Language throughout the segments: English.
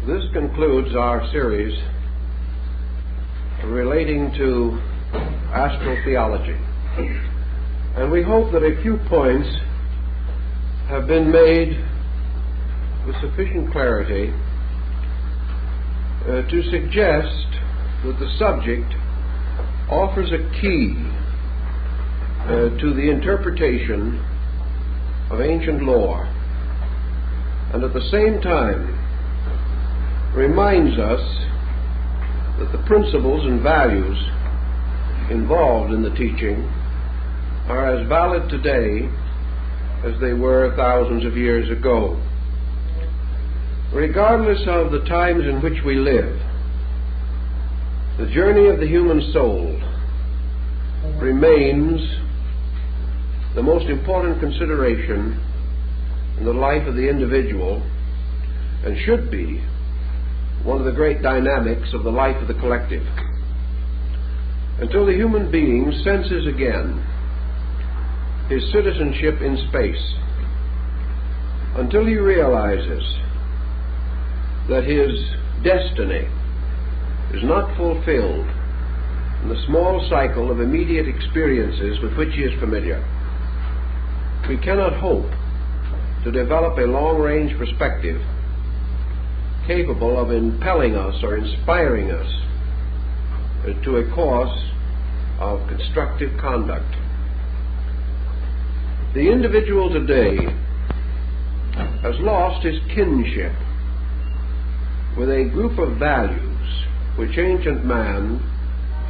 This concludes our series relating to astral theology. And we hope that a few points have been made with sufficient clarity to suggest that the subject offers a key to the interpretation of ancient lore, and at the same time reminds us that the principles and values involved in the teaching are as valid today as they were thousands of years ago. Regardless of the times in which we live, the journey of the human soul remains the most important consideration in the life of the individual, and should be one of the great dynamics of the life of the collective. Until the human being senses again his citizenship in space, until he realizes that his destiny is not fulfilled in the small cycle of immediate experiences with which he is familiar, we cannot hope to develop a long-range perspective capable of impelling us or inspiring us to a course of constructive conduct. The individual today has lost his kinship with a group of values which ancient man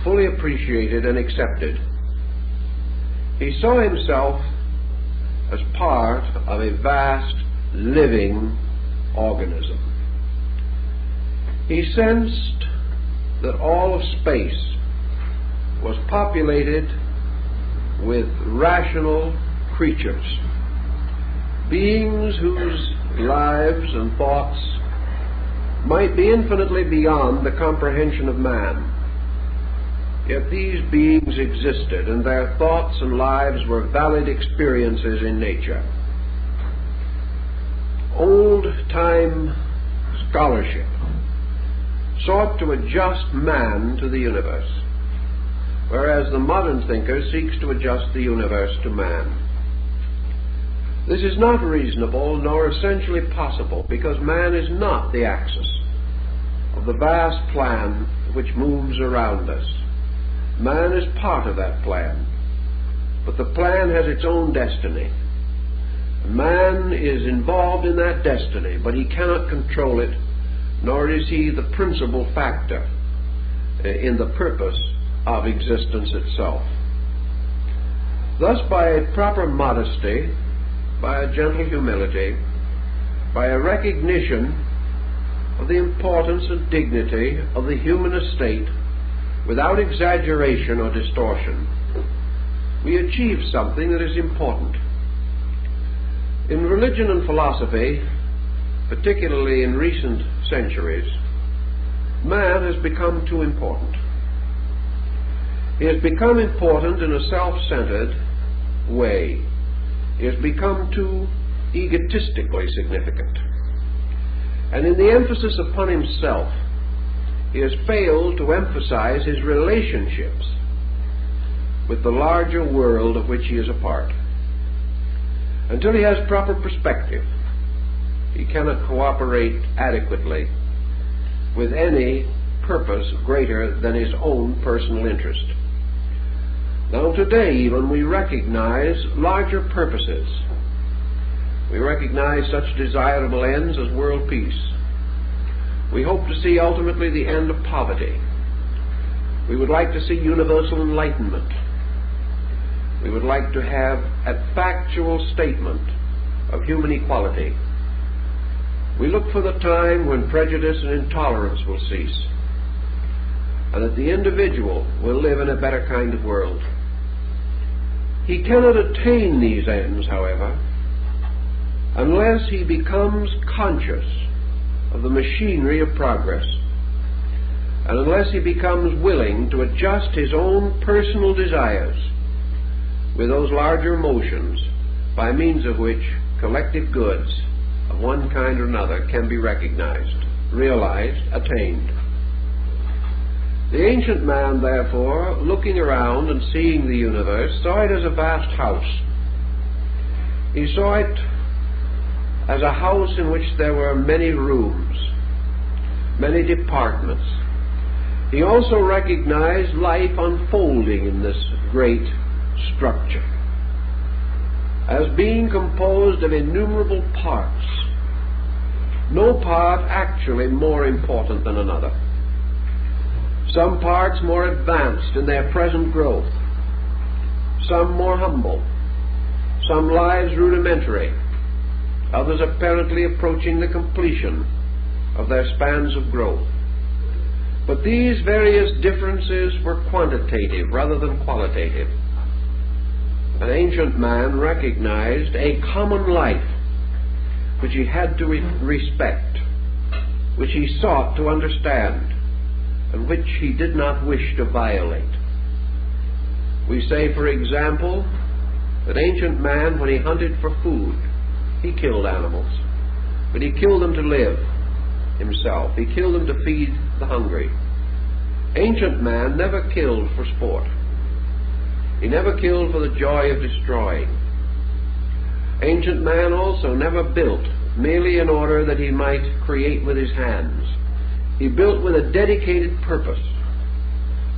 fully appreciated and accepted. He saw himself as part of a vast living organism. He sensed that all of space was populated with rational creatures, beings whose lives and thoughts might be infinitely beyond the comprehension of man. Yet these beings existed, and their thoughts and lives were valid experiences in nature. Old-time scholarship sought to adjust man to the universe, whereas the modern thinker seeks to adjust the universe to man. This is not reasonable nor essentially possible, because man is not the axis of the vast plan which moves around us. Man is part of that plan, but the plan has its own destiny. Man is involved in that destiny, but he cannot control it, nor is he the principal factor in the purpose of existence itself. Thus, by a proper modesty, by a gentle humility, by a recognition of the importance and dignity of the human estate, without exaggeration or distortion, we achieve something that is important. In religion and philosophy, particularly in recent centuries, man has become too important. He has become important in a self-centered way. He has become too egotistically significant. And in the emphasis upon himself, he has failed to emphasize his relationships with the larger world of which he is a part. Until he has proper perspective, he cannot cooperate adequately with any purpose greater than his own personal interest. Now today even we recognize larger purposes. We recognize such desirable ends as world peace. We hope to see ultimately the end of poverty. We would like to see universal enlightenment. We would like to have a factual statement of human equality. We look for the time when prejudice and intolerance will cease, and that the individual will live in a better kind of world. He cannot attain these ends, however, unless he becomes conscious of the machinery of progress, and unless he becomes willing to adjust his own personal desires with those larger motions by means of which collective goods of one kind or another can be recognized. realized, attained. The ancient man, therefore, looking around and seeing the universe, saw it as a vast house. He saw it as a house in which there were many rooms, many departments. He also recognized life unfolding in this great structure as being composed of innumerable parts, no part actually more important than another. Some parts more advanced in their present growth, some more humble, some lives rudimentary, others apparently approaching the completion of their spans of growth. But these various differences were quantitative rather than qualitative. An ancient man recognized a common life which he had to respect, which he sought to understand, and which he did not wish to violate. We say, for example, that ancient man, when he hunted for food, he killed animals, but he killed them to live himself. He killed them to feed the hungry. Ancient man never killed for sport. He never killed for the joy of destroying. Ancient man also never built merely in order that he might create with his hands. He built with a dedicated purpose.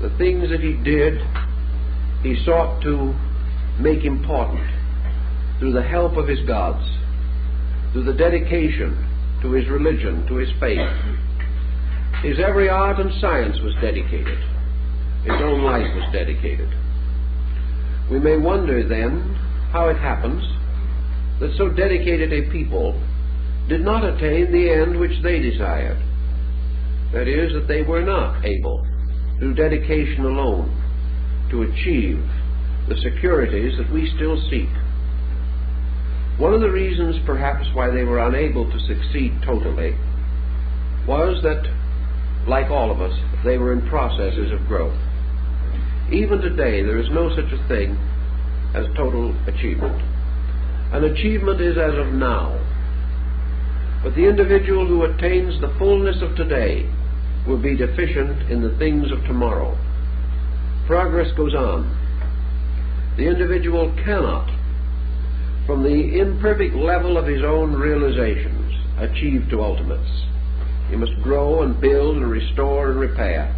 The things that he did, he sought to make important through the help of his gods, through the dedication to his religion, to his faith. His every art and science was dedicated. His own life was dedicated. We may wonder then how it happens that so dedicated a people did not attain the end which they desired. That is, that they were not able, through dedication alone, to achieve the securities that we still seek. One of the reasons, perhaps, why they were unable to succeed totally was that, like all of us, they were in processes of growth. Even today, there is no such a thing as total achievement. An achievement is as of now. But the individual who attains the fullness of today will be deficient in the things of tomorrow. Progress goes on. The individual cannot, from the imperfect level of his own realizations, achieve to ultimates. He must grow and build and restore and repair.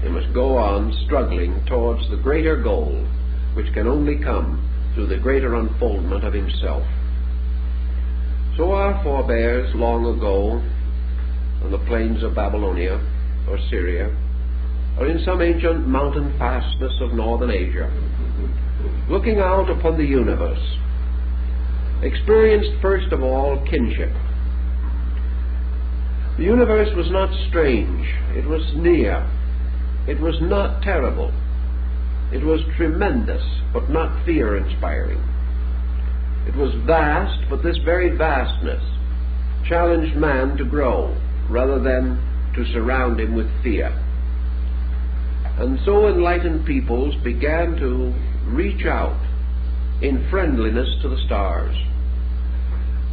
He must go on struggling towards the greater goal, which can only come through the greater unfoldment of himself. So our forebears long ago, on the plains of Babylonia or Syria, or in some ancient mountain fastness of northern Asia, looking out upon the universe, experienced first of all kinship. The universe was not strange, it was near, it was not terrible, it was tremendous, but not fear-inspiring. It was vast, but this very vastness challenged man to grow rather than to surround him with fear. And so enlightened peoples began to reach out in friendliness to the stars.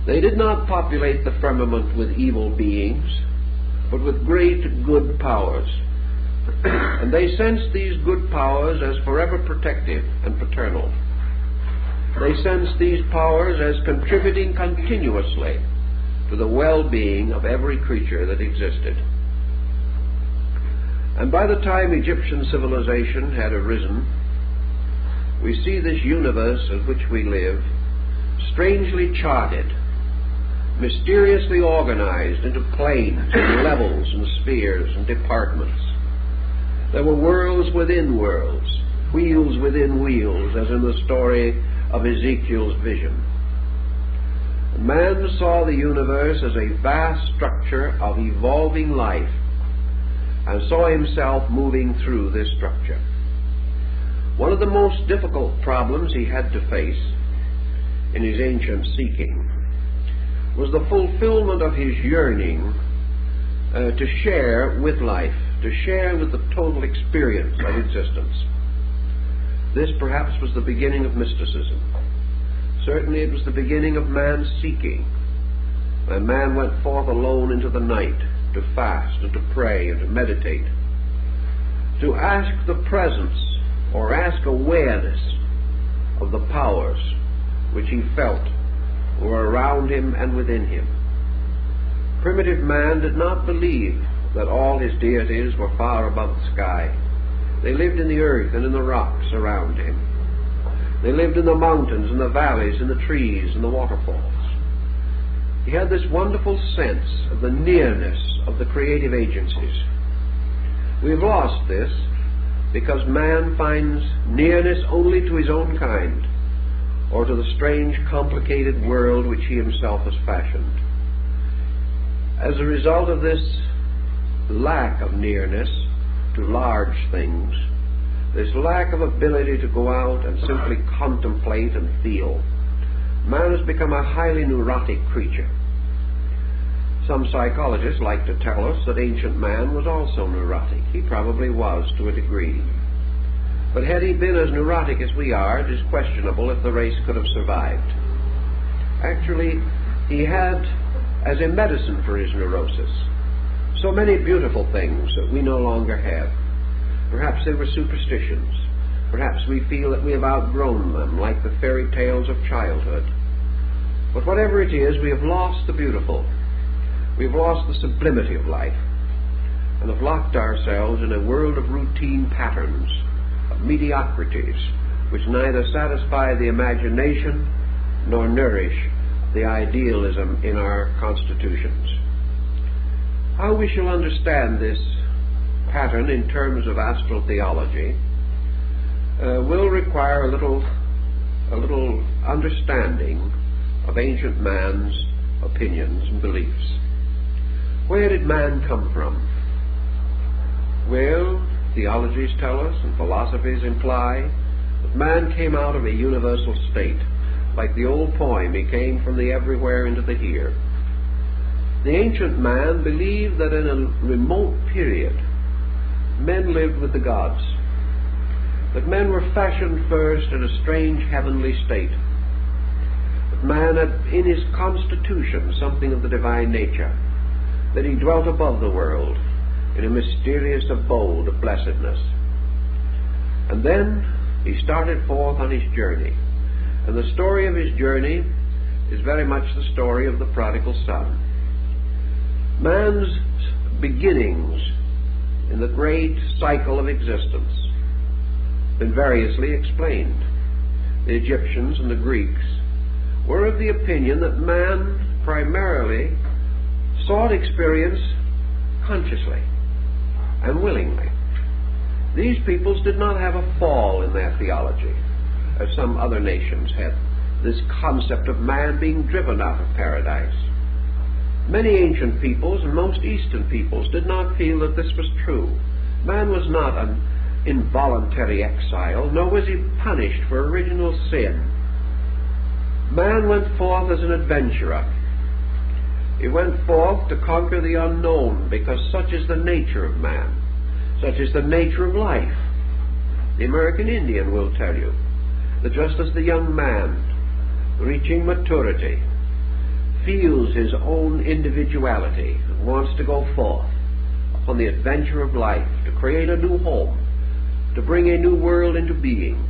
They did not populate the firmament with evil beings, but with great good powers. And they sensed these good powers as forever protective and paternal. They sensed these powers as contributing continuously to the well-being of every creature that existed. And by the time Egyptian civilization had arisen, we see this universe in which we live strangely charted, mysteriously organized into planes and levels and spheres and departments. There were worlds within worlds, wheels within wheels, as in the story of Ezekiel's vision. Man saw the universe as a vast structure of evolving life and saw himself moving through this structure. One of the most difficult problems he had to face in his ancient seeking was the fulfillment of his yearning to share with life, to share with the total experience of existence. This perhaps was the beginning of mysticism. Certainly it was the beginning of man's seeking. When man went forth alone into the night to fast and to pray and to meditate, to ask the presence or ask awareness of the powers which he felt were around him and within him. Primitive man did not believe that all his deities were far above the sky. They lived in the earth and in the rocks around him. They lived in the mountains and the valleys and the trees and the waterfalls. He had this wonderful sense of the nearness of the creative agencies. We've lost this because man finds nearness only to his own kind, or to the strange, complicated world which he himself has fashioned. As a result of this lack of nearness to large things, this lack of ability to go out and simply contemplate and feel, man has become a highly neurotic creature. Some psychologists like to tell us that ancient man was also neurotic. He probably was to a degree. But had he been as neurotic as we are, it is questionable if the race could have survived. Actually, he had, as a medicine for his neurosis, so many beautiful things that we no longer have. Perhaps they were superstitions. Perhaps we feel that we have outgrown them, like the fairy tales of childhood. But whatever it is, we have lost the beautiful. We've lost the sublimity of life, and have locked ourselves in a world of routine patterns, of mediocrities, which neither satisfy the imagination nor nourish the idealism in our constitutions. How we shall understand this pattern in terms of astral theology will require a little understanding of ancient man's opinions and beliefs. Where did man come from? Well, theologies tell us and philosophies imply that man came out of a universal state. Like the old poem, he came from the everywhere into the here. The ancient man believed that in a remote period men lived with the gods, that men were fashioned first in a strange heavenly state, that man had in his constitution something of the divine nature, that he dwelt above the world in a mysterious abode of blessedness. And then he started forth on his journey. And the story of his journey is very much the story of the prodigal son. Man's beginnings in the great cycle of existence have been variously explained. The Egyptians and the Greeks were of the opinion that man primarily sought experience consciously and willingly. These peoples did not have a fall in their theology, as some other nations had, this concept of man being driven out of paradise. Many ancient peoples and most Eastern peoples did not feel that this was true. Man was not an involuntary exile, nor was he punished for original sin. Man went forth as an adventurer. He went forth to conquer the unknown, because such is the nature of man. Such is the nature of life. The American Indian will tell you that just as the young man, reaching maturity, feels his own individuality and wants to go forth upon the adventure of life, to create a new home, to bring a new world into being,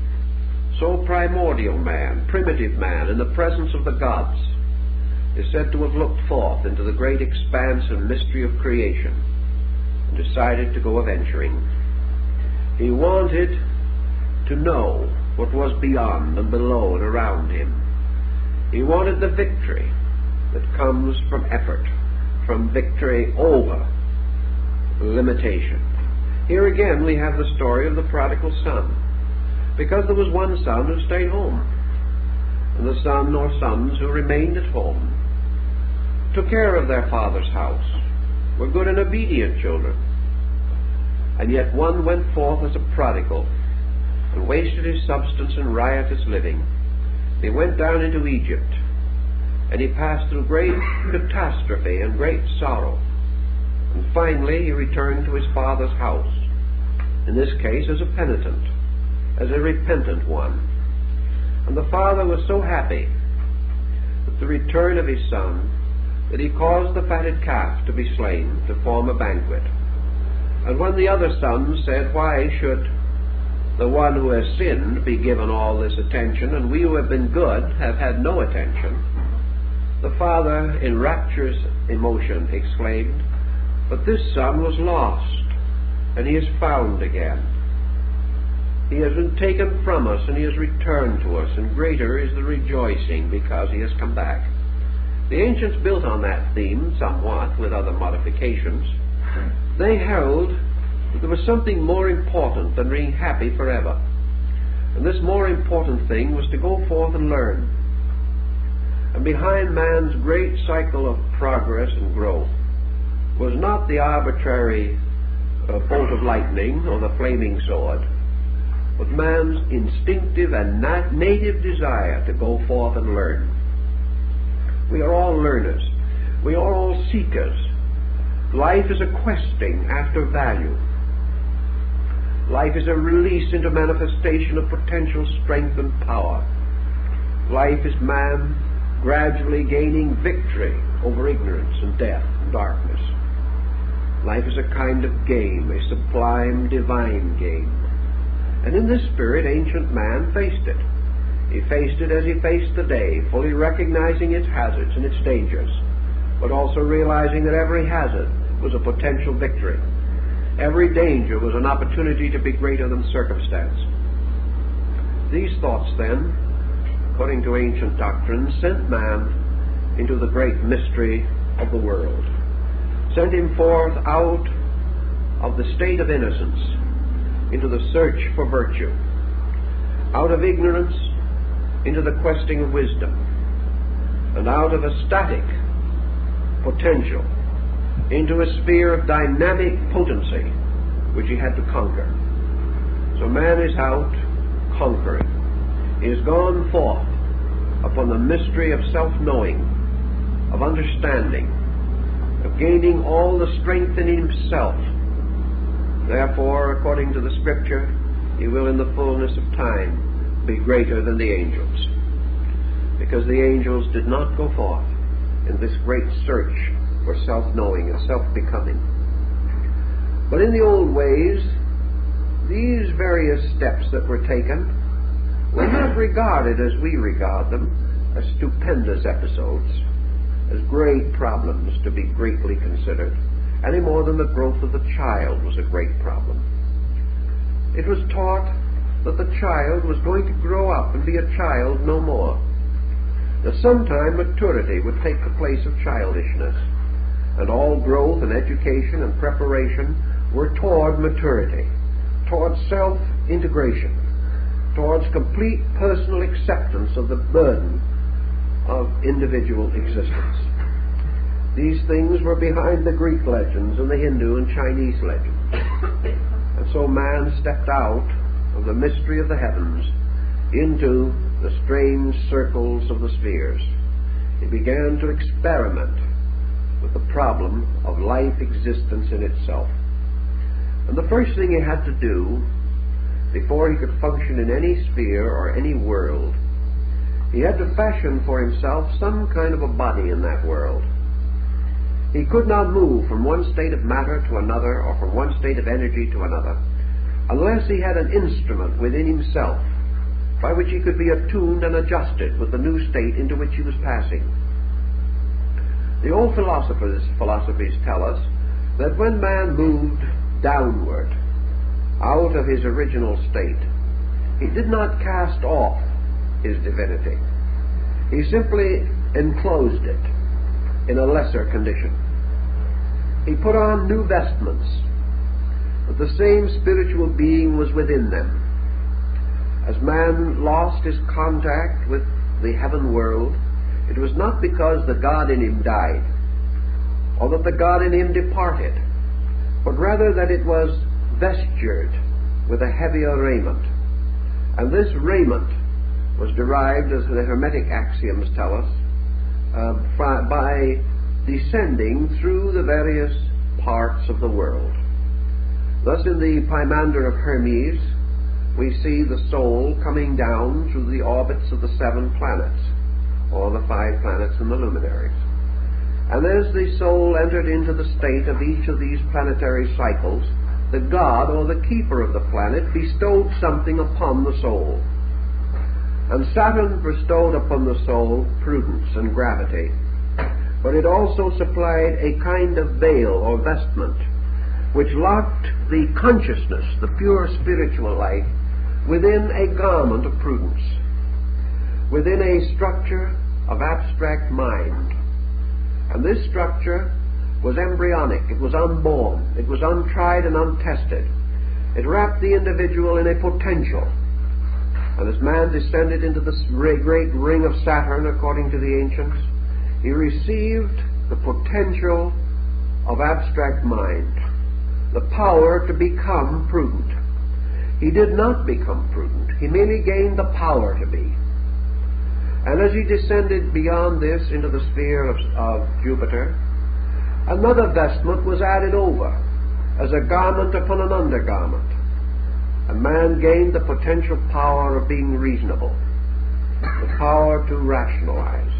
so primordial man, primitive man, in the presence of the gods, is said to have looked forth into the great expanse and mystery of creation and decided to go a-venturing. He wanted to know what was beyond and below and around him. He wanted the victory that comes from effort, from victory over limitation. Here again we have the story of the prodigal son, because there was one son who stayed home, and the son or sons who remained at home took care of their father's house, were good and obedient children. And yet one went forth as a prodigal and wasted his substance in riotous living. He went down into Egypt, and he passed through great catastrophe and great sorrow. And finally he returned to his father's house, in this case as a penitent, as a repentant one. And the father was so happy at the return of his son that he caused the fatted calf to be slain to form a banquet. And when the other sons said, "Why should the one who has sinned be given all this attention, and we who have been good have had no attention?" the father, in rapturous emotion, exclaimed, "But this son was lost, and he is found again. He has been taken from us, and he has returned to us, and greater is the rejoicing because he has come back." The ancients built on that theme somewhat, with other modifications. They held that there was something more important than being happy forever. And this more important thing was to go forth and learn. And behind man's great cycle of progress and growth was not the arbitrary bolt of lightning or the flaming sword, but man's instinctive and native desire to go forth and learn. We are all learners. We are all seekers. Life is a questing after value. Life is a release into manifestation of potential strength and power. Life is man gradually gaining victory over ignorance and death and darkness. Life is a kind of game, a sublime divine game. And in this spirit, ancient man faced it. He faced it as he faced the day, fully recognizing its hazards and its dangers, but also realizing that every hazard was a potential victory. Every danger was an opportunity to be greater than circumstance. These thoughts, then, according to ancient doctrines, sent man into the great mystery of the world, sent him forth out of the state of innocence into the search for virtue, out of ignorance into the questing of wisdom, and out of a static potential into a sphere of dynamic potency which he had to conquer. So man is out conquering. He has gone forth upon the mystery of self-knowing, of understanding, of gaining all the strength in himself. Therefore, according to the Scripture, he will in the fullness of time be greater than the angels, because the angels did not go forth in this great search for self-knowing and self-becoming. But in the old ways, these various steps that were taken were not regarded as we regard them, as stupendous episodes, as great problems to be greatly considered, any more than the growth of the child was a great problem. It was taught that the child was going to grow up and be a child no more, that sometime maturity would take the place of childishness, and all growth and education and preparation were toward maturity, toward self-integration, towards complete personal acceptance of the burden of individual existence. These things were behind the Greek legends and the Hindu and Chinese legends. And so man stepped out of the mystery of the heavens into the strange circles of the spheres. He began to experiment with the problem of life existence in itself. And the first thing he had to do before he could function in any sphere or any world, he had to fashion for himself some kind of a body in that world. He could not move from one state of matter to another, or from one state of energy to another, unless he had an instrument within himself by which he could be attuned and adjusted with the new state into which he was passing. The old philosophies tell us that when man moved downward, out of his original state, he did not cast off his divinity. He simply enclosed it in a lesser condition. He put on new vestments, but the same spiritual being was within them. As man lost his contact with the heaven world, it was not because the God in him died, or that the God in him departed, but rather that it was vestured with a heavier raiment. And this raiment was derived, as the Hermetic axioms tell us, by descending through the various parts of the world. Thus in the Pymander of Hermes, we see the soul coming down through the orbits of the 7 planets, or the 5 planets and the luminaries. And as the soul entered into the state of each of these planetary cycles, the god or the keeper of the planet bestowed something upon the soul. And Saturn bestowed upon the soul prudence and gravity, but it also supplied a kind of veil or vestment which locked the consciousness, the pure spiritual life, within a garment of prudence, within a structure of abstract mind. And this structure was embryonic, it was unborn, it was untried and untested. It wrapped the individual in a potential. And as man descended into this great ring of Saturn, according to the ancients, he received the potential of abstract mind, the power to become prudent. He did not become prudent, he merely gained the power to be. And as he descended beyond this into the sphere of Jupiter, another vestment was added over, as a garment upon an undergarment. And man gained the potential power of being reasonable, the power to rationalize,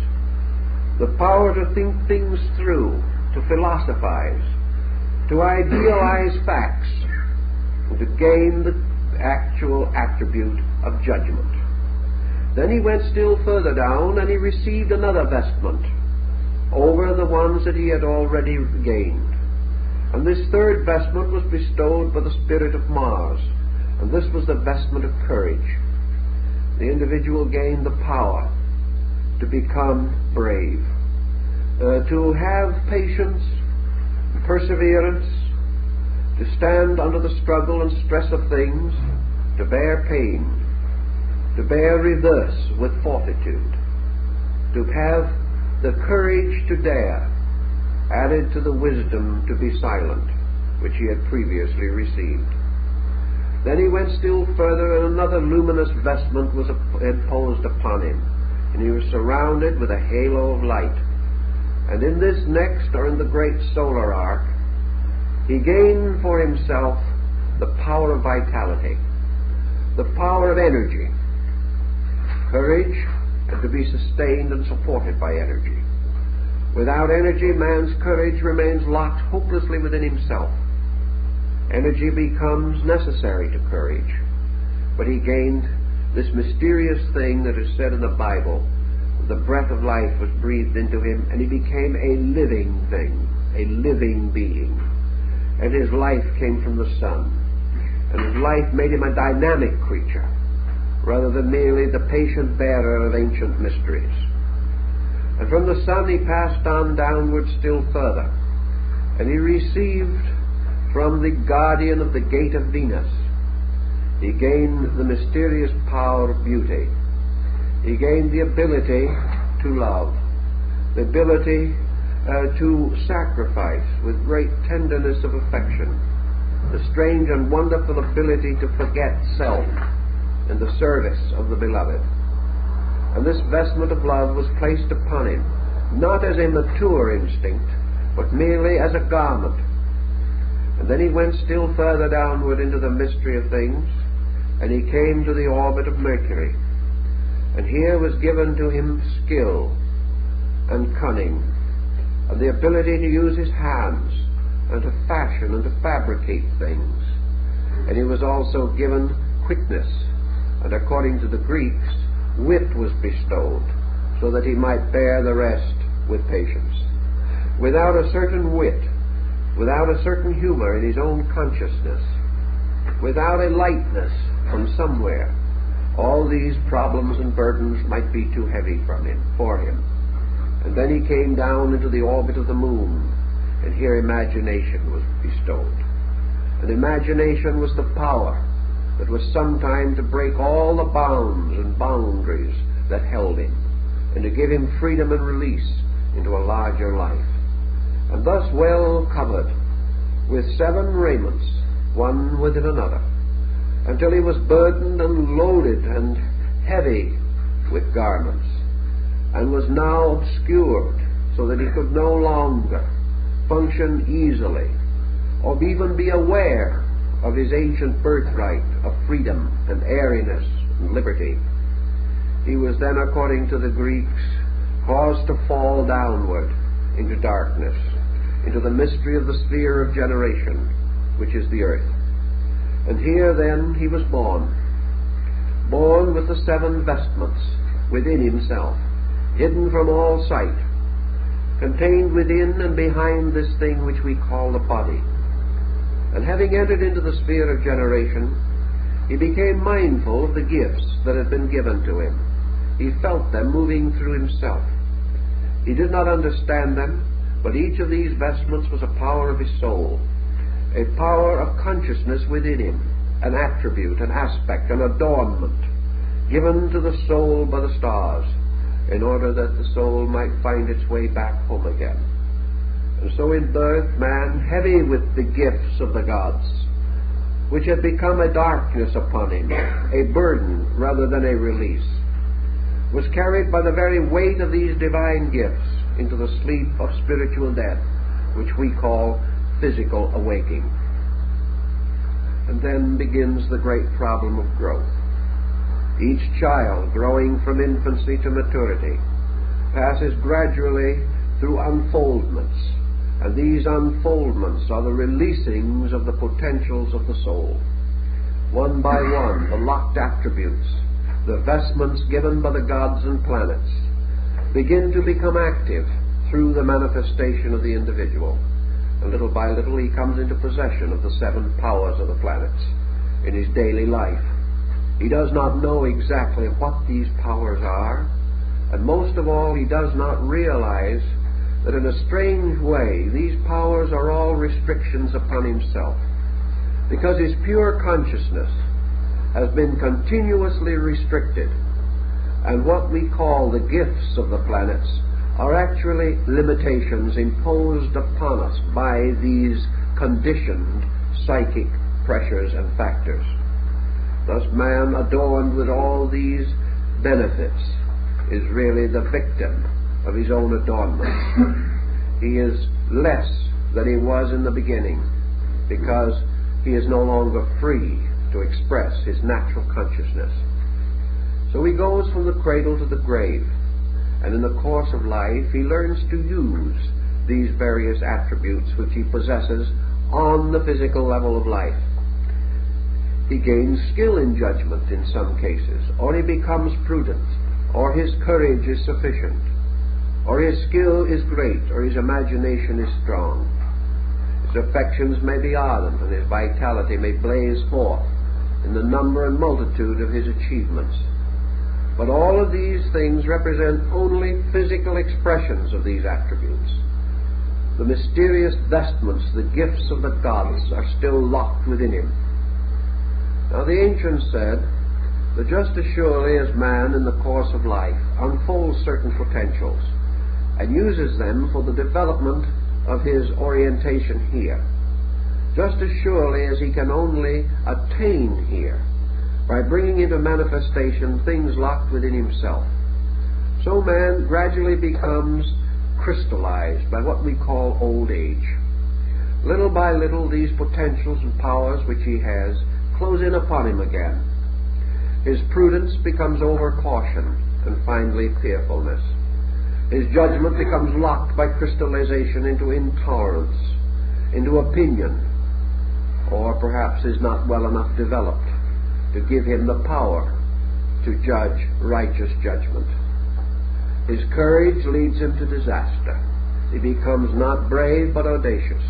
the power to think things through, to philosophize, to idealize facts, and to gain the actual attribute of judgment. Then he went still further down, and he received another vestment over the ones that he had already gained. And this third vestment was bestowed by the spirit of Mars, and this was the vestment of courage. The individual gained the power to become brave, to have patience, perseverance, to stand under the struggle and stress of things, to bear pain, to bear reverse with fortitude, to have the courage to dare, added to the wisdom to be silent, which he had previously received. Then he went still further, and another luminous vestment was imposed upon him, and he was surrounded with a halo of light. And in this next, or in the great solar arc, he gained for himself the power of vitality, the power of energy, courage, and to be sustained and supported by energy. Without energy, man's courage remains locked hopelessly within himself. Energy becomes necessary to courage. But he gained this mysterious thing that is said in the Bible. The breath of life was breathed into him, and he became a living thing, a living being. And his life came from the sun. And his life made him a dynamic creature, rather than merely the patient bearer of ancient mysteries. And from the sun he passed on downward still further, and he received from the guardian of the gate of Venus, he gained the mysterious power of beauty. He gained the ability to love, the ability to sacrifice with great tenderness of affection, the strange and wonderful ability to forget self in the service of the beloved. And this vestment of love was placed upon him, not as a mature instinct, but merely as a garment. And then he went still further downward into the mystery of things, and he came to the orbit of Mercury. And here was given to him skill and cunning, and the ability to use his hands, and to fashion and to fabricate things. And he was also given quickness, and according to the Greeks, wit was bestowed, so that he might bear the rest with patience. Without a certain wit, without a certain humor in his own consciousness, without a lightness from somewhere, all these problems and burdens might be too heavy for him. And then he came down into the orbit of the moon, and here imagination was bestowed. And imagination was the power that was sometime to break all the bounds and boundaries that held him, and to give him freedom and release into a larger life. And thus well covered with 7 raiments, one within another, until he was burdened and loaded and heavy with garments, and was now obscured so that he could no longer function easily, or even be aware of his ancient birthright of freedom and airiness and liberty. He was then, according to the Greeks, caused to fall downward into darkness, into the mystery of the sphere of generation, which is the earth. And here then he was born with the 7 vestments within himself, hidden from all sight, contained within and behind this thing which we call the body. And having entered into the sphere of generation, he became mindful of the gifts that had been given to him. He felt them moving through himself. He did not understand them, but each of these vestments was a power of his soul, a power of consciousness within him, an attribute, an aspect, an adornment given to the soul by the stars, in order that the soul might find its way back home again. And so in birth, man, heavy with the gifts of the gods, which had become a darkness upon him, a burden rather than a release, was carried by the very weight of these divine gifts into the sleep of spiritual death, which we call physical awaking. And then begins the great problem of growth. Each child, growing from infancy to maturity, passes gradually through unfoldments, and these unfoldments are the releasings of the potentials of the soul. One by one, the locked attributes, the vestments given by the gods and planets, begin to become active through the manifestation of the individual. And little by little he comes into possession of the 7 powers of the planets in his daily life. He does not know exactly what these powers are, and most of all, he does not realize that in a strange way these powers are all restrictions upon himself, because his pure consciousness has been continuously restricted, and what we call the gifts of the planets are actually limitations imposed upon us by these conditioned psychic pressures and factors. Thus man, adorned with all these benefits, is really the victim of his own adornment. He is less than he was in the beginning, because he is no longer free to express his natural consciousness. So he goes from the cradle to the grave, and in the course of life he learns to use these various attributes which he possesses on the physical level of life. He gains skill in judgment in some cases, or he becomes prudent, or his courage is sufficient, or his skill is great, or his imagination is strong. His affections may be ardent, and his vitality may blaze forth in the number and multitude of his achievements. But all of these things represent only physical expressions of these attributes. The mysterious vestments, the gifts of the gods, are still locked within him. Now the ancients said that just as surely as man in the course of life unfolds certain potentials and uses them for the development of his orientation here, just as surely as he can only attain here by bringing into manifestation things locked within himself, so man gradually becomes crystallized by what we call old age. Little by little these potentials and powers which he has close in upon him again. His prudence becomes over-caution, and finally fearfulness. His judgment becomes locked by crystallization into intolerance, into opinion, or perhaps is not well enough developed to give him the power to judge righteous judgment. His courage leads him to disaster. He becomes not brave but audacious,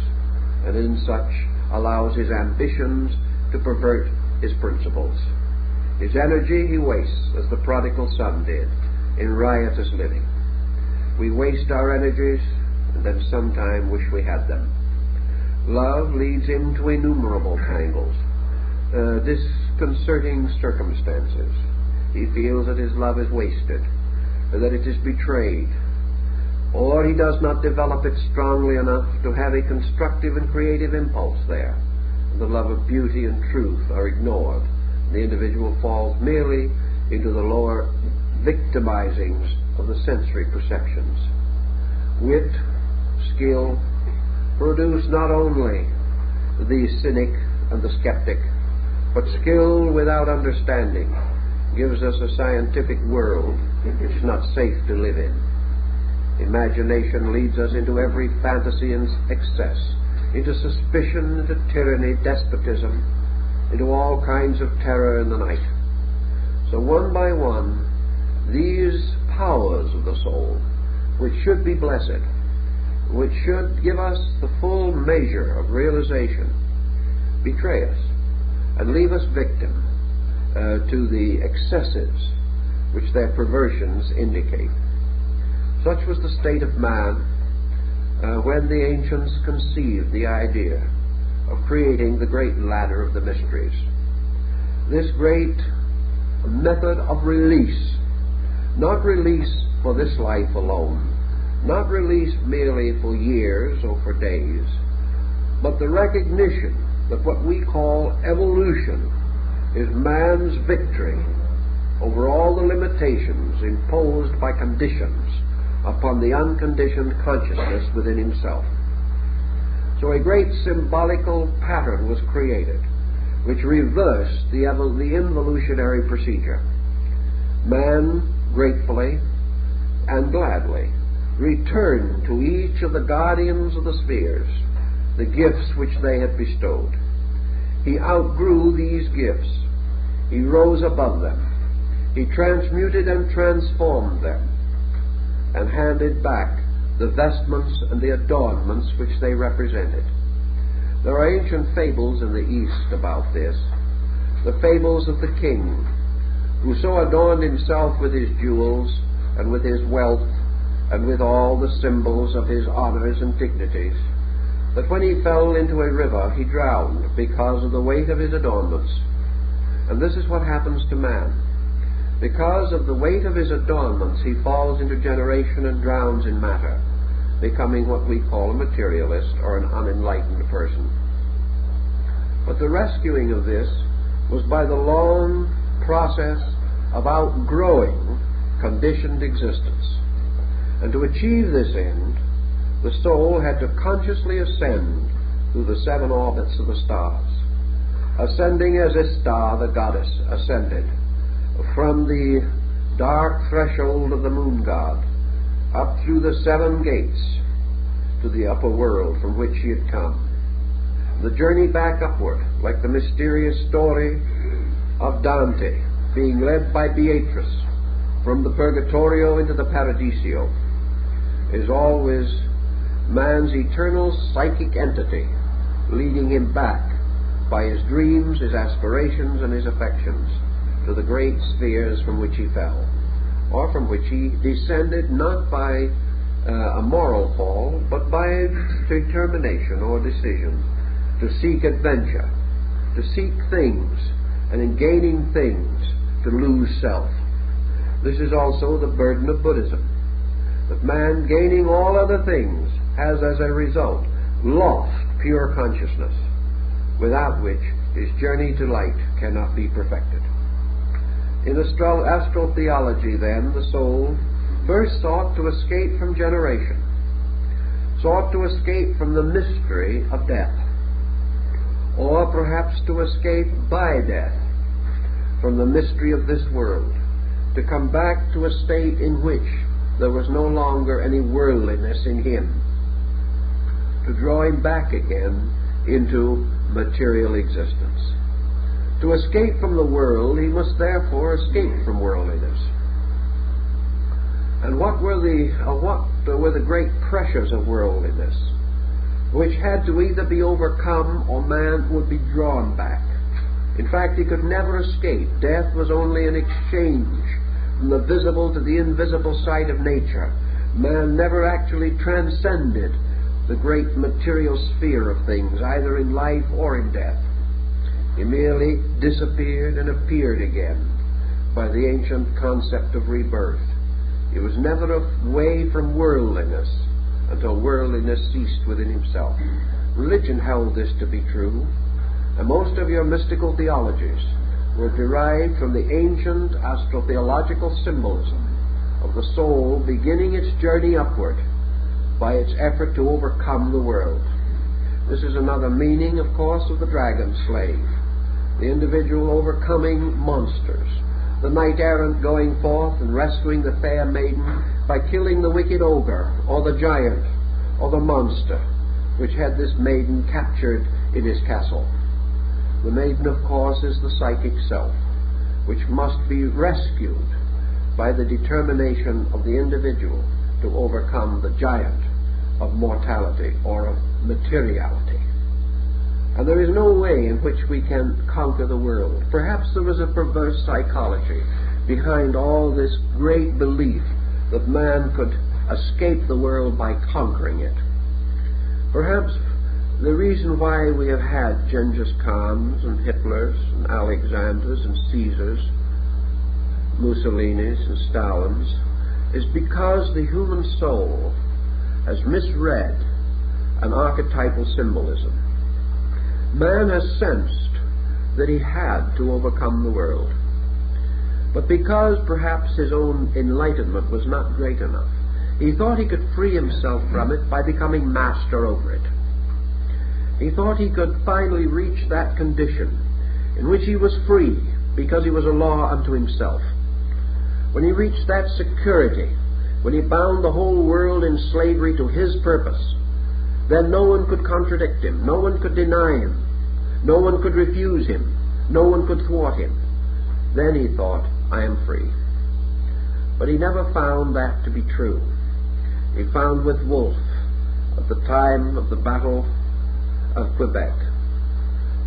and in such allows his ambitions to pervert his principles. His energy he wastes, as the prodigal son did, in riotous living. We waste our energies and then sometime wish we had them. Love leads him to innumerable tangles, disconcerting circumstances. He feels that his love is wasted, that it is betrayed, or he does not develop it strongly enough to have a constructive and creative impulse there. The love of beauty and truth are ignored. The individual falls merely into the lower victimizings of the sensory perceptions. Wit, skill, produce not only the cynic and the skeptic, but skill without understanding gives us a scientific world which is not safe to live in. Imagination leads us into every fantasy and excess, into suspicion, into tyranny, despotism, into all kinds of terror in the night. So one by one, these powers of the soul, which should be blessed, which should give us the full measure of realization, betray us and leave us victim to the excesses which their perversions indicate. Such was the state of man when the ancients conceived the idea of creating the great ladder of the mysteries. This great method of release, not release for this life alone, not release merely for years or for days, but the recognition that what we call evolution is man's victory over all the limitations imposed by conditions upon the unconditioned consciousness within himself. So a great symbolical pattern was created which reversed the involutionary procedure. Man gratefully and gladly returned to each of the guardians of the spheres the gifts which they had bestowed. He outgrew these gifts. He rose above them. He transmuted and transformed them, and handed back the vestments and the adornments which they represented. There are ancient fables in the East about this, the fables of the king, who so adorned himself with his jewels and with his wealth and with all the symbols of his honors and dignities, that when he fell into a river he drowned because of the weight of his adornments. And this is what happens to man. Because of the weight of his adornments, he falls into generation and drowns in matter, becoming what we call a materialist or an unenlightened person. But the rescuing of this was by the long process of outgrowing conditioned existence. And to achieve this end, the soul had to consciously ascend through the 7 orbits of the stars, ascending as a star, the goddess, ascended from the dark threshold of the moon god up through the 7 gates to the upper world from which she had come. The journey back upward, like the mysterious story of Dante being led by Beatrice from the Purgatorio into the Paradiso, is always man's eternal psychic entity leading him back by his dreams, his aspirations, and his affections to the great spheres from which he fell, or from which he descended not by a moral fall, but by determination or decision to seek adventure, to seek things, and in gaining things to lose self. This is also the burden of Buddhism, that man, gaining all other things, has as a result lost pure consciousness, without which his journey to light cannot be perfected. In astral theology, then, the soul first sought to escape from generation, sought to escape from the mystery of death, or perhaps to escape by death from the mystery of this world, to come back to a state in which there was no longer any worldliness in him, to draw him back again into material existence. To escape from the world, he must therefore escape from worldliness. And what were the great pressures of worldliness, which had to either be overcome or man would be drawn back? In fact, he could never escape. Death was only an exchange from the visible to the invisible side of nature. Man never actually transcended the great material sphere of things, either in life or in death. He merely disappeared and appeared again by the ancient concept of rebirth. He was never away from worldliness until worldliness ceased within himself. Religion held this to be true, and most of your mystical theologies were derived from the ancient astrotheological symbolism of the soul beginning its journey upward by its effort to overcome the world. This is another meaning, of course, of the dragon slave, the individual overcoming monsters, the knight-errant going forth and rescuing the fair maiden by killing the wicked ogre, or the giant, or the monster, which had this maiden captured in his castle. The maiden, of course, is the psychic self, which must be rescued by the determination of the individual to overcome the giant of mortality or of materiality. And there is no way in which we can conquer the world. Perhaps there is a perverse psychology behind all this great belief that man could escape the world by conquering it. Perhaps the reason why we have had Genghis Khans and Hitlers and Alexanders and Caesars, Mussolinis and Stalins, is because the human soul has misread an archetypal symbolism. Man has sensed that he had to overcome the world, but because perhaps his own enlightenment was not great enough, he thought he could free himself from it by becoming master over it. He thought he could finally reach that condition in which he was free because he was a law unto himself. When he reached that security, when he bound the whole world in slavery to his purpose, then no one could contradict him, no one could deny him, no one could refuse him, no one could thwart him. Then he thought, I am free. But he never found that to be true. He found with Wolfe, at the time of the Battle of Quebec,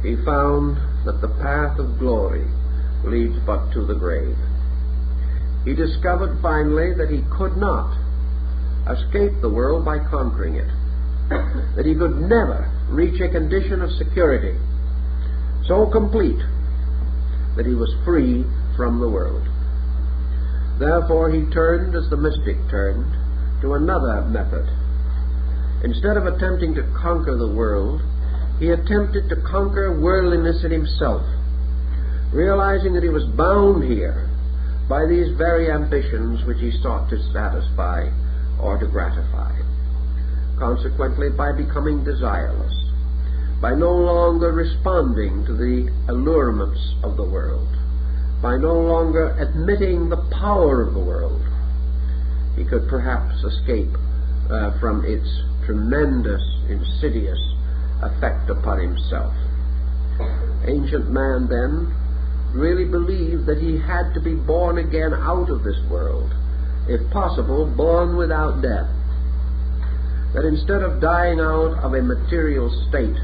he found that the path of glory leads but to the grave. He discovered finally that he could not escape the world by conquering it, that he could never reach a condition of security so complete that he was free from the world. Therefore he turned, as the mystic turned, to another method. Instead of attempting to conquer the world, he attempted to conquer worldliness in himself, realizing that he was bound here by these very ambitions which he sought to satisfy or to gratify. Consequently, by becoming desireless, by no longer responding to the allurements of the world, by no longer admitting the power of the world, he could perhaps escape from its tremendous, insidious effect upon himself. Ancient man, then, really believed that he had to be born again out of this world, if possible, born without death. That instead of dying out of a material state,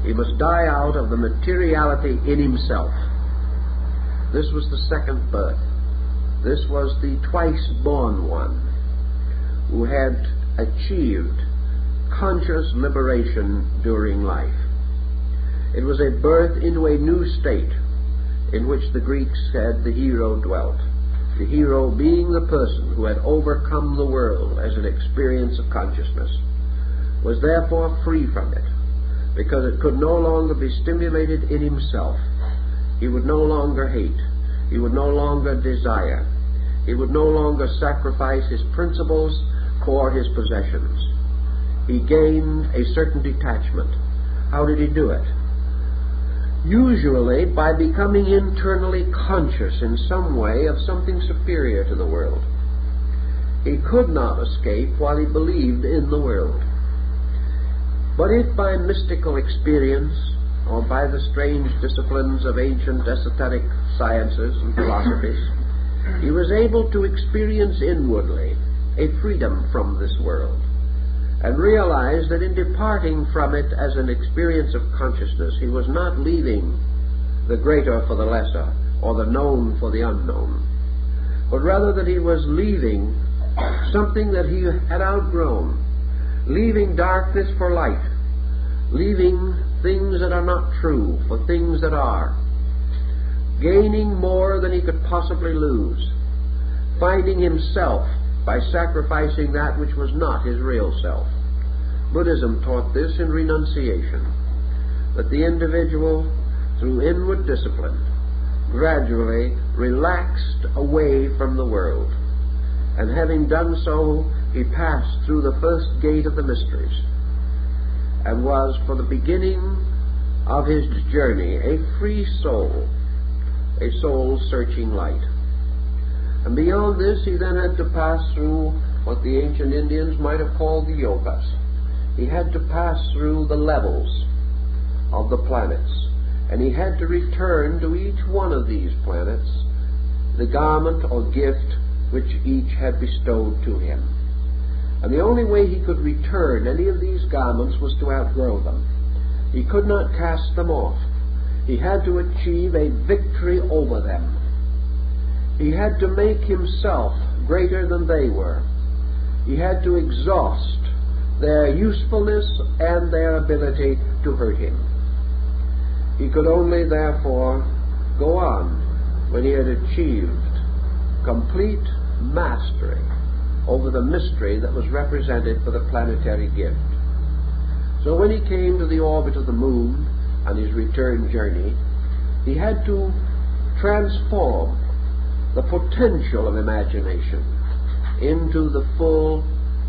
he must die out of the materiality in himself. This was the second birth. This was the twice-born one who had achieved conscious liberation during life. It was a birth into a new state in which the Greeks said the hero dwelt. The hero being the person who had overcome the world as an experience of consciousness, was therefore free from it, because it could no longer be stimulated in himself. He would no longer hate. He would no longer desire. He would no longer sacrifice his principles for his possessions. He gained a certain detachment. How did he do it? Usually by becoming internally conscious in some way of something superior to the world. He could not escape while he believed in the world. But if by mystical experience, or by the strange disciplines of ancient esoteric sciences and philosophies, he was able to experience inwardly a freedom from this world, and realize that in departing from it as an experience of consciousness, he was not leaving the greater for the lesser, or the known for the unknown, but rather that he was leaving something that he had outgrown, leaving darkness for light, leaving things that are not true for things that are, gaining more than he could possibly lose, finding himself by sacrificing that which was not his real self. Buddhism taught this in renunciation, that the individual, through inward discipline, gradually relaxed away from the world, and having done so, he passed through the first gate of the mysteries, and was, for the beginning of his journey, a free soul, a soul-searching light. And beyond this, he then had to pass through what the ancient Indians might have called the opus. He had to pass through the levels of the planets, and he had to return to each one of these planets the garment or gift which each had bestowed to him. And the only way he could return any of these garments was to outgrow them. He could not cast them off. He had to achieve a victory over them. He had to make himself greater than they were. He had to exhaust their usefulness and their ability to hurt him. He could only, therefore, go on when he had achieved complete mastery over the mystery that was represented for the planetary gift. So when he came to the orbit of the moon on his return journey, he had to transform the potential of imagination into the full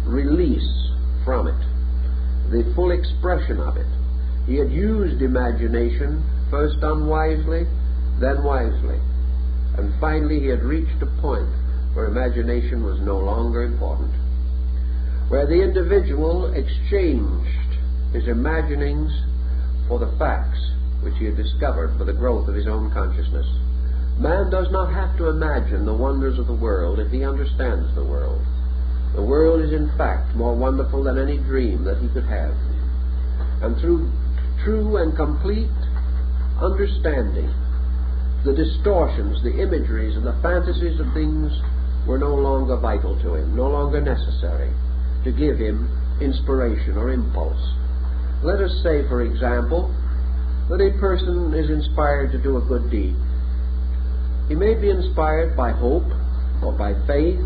release from it, the full expression of it. He had used imagination first unwisely, then wisely, and finally he had reached a point where imagination was no longer important, where the individual exchanged his imaginings for the facts which he had discovered for the growth of his own consciousness. Man does not have to imagine the wonders of the world if he understands the world. The world is in fact more wonderful than any dream that he could have. And through true and complete understanding, the distortions, the imageries, and the fantasies of things were no longer vital to him, no longer necessary to give him inspiration or impulse. Let us say, for example, that a person is inspired to do a good deed. He may be inspired by hope, or by faith,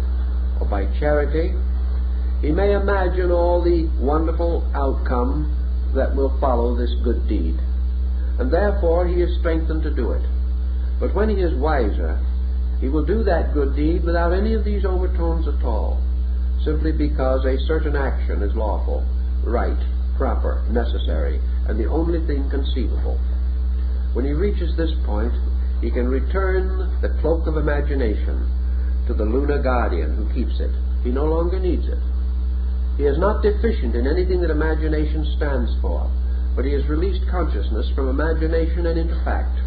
or by charity. He may imagine all the wonderful outcome that will follow this good deed, and therefore he is strengthened to do it. But when he is wiser, he will do that good deed without any of these overtones at all, simply because a certain action is lawful, right, proper, necessary, and the only thing conceivable. When he reaches this point, he can return the cloak of imagination to the lunar guardian who keeps it. He no longer needs it. He is not deficient in anything that imagination stands for, but he has released consciousness from imagination and into fact,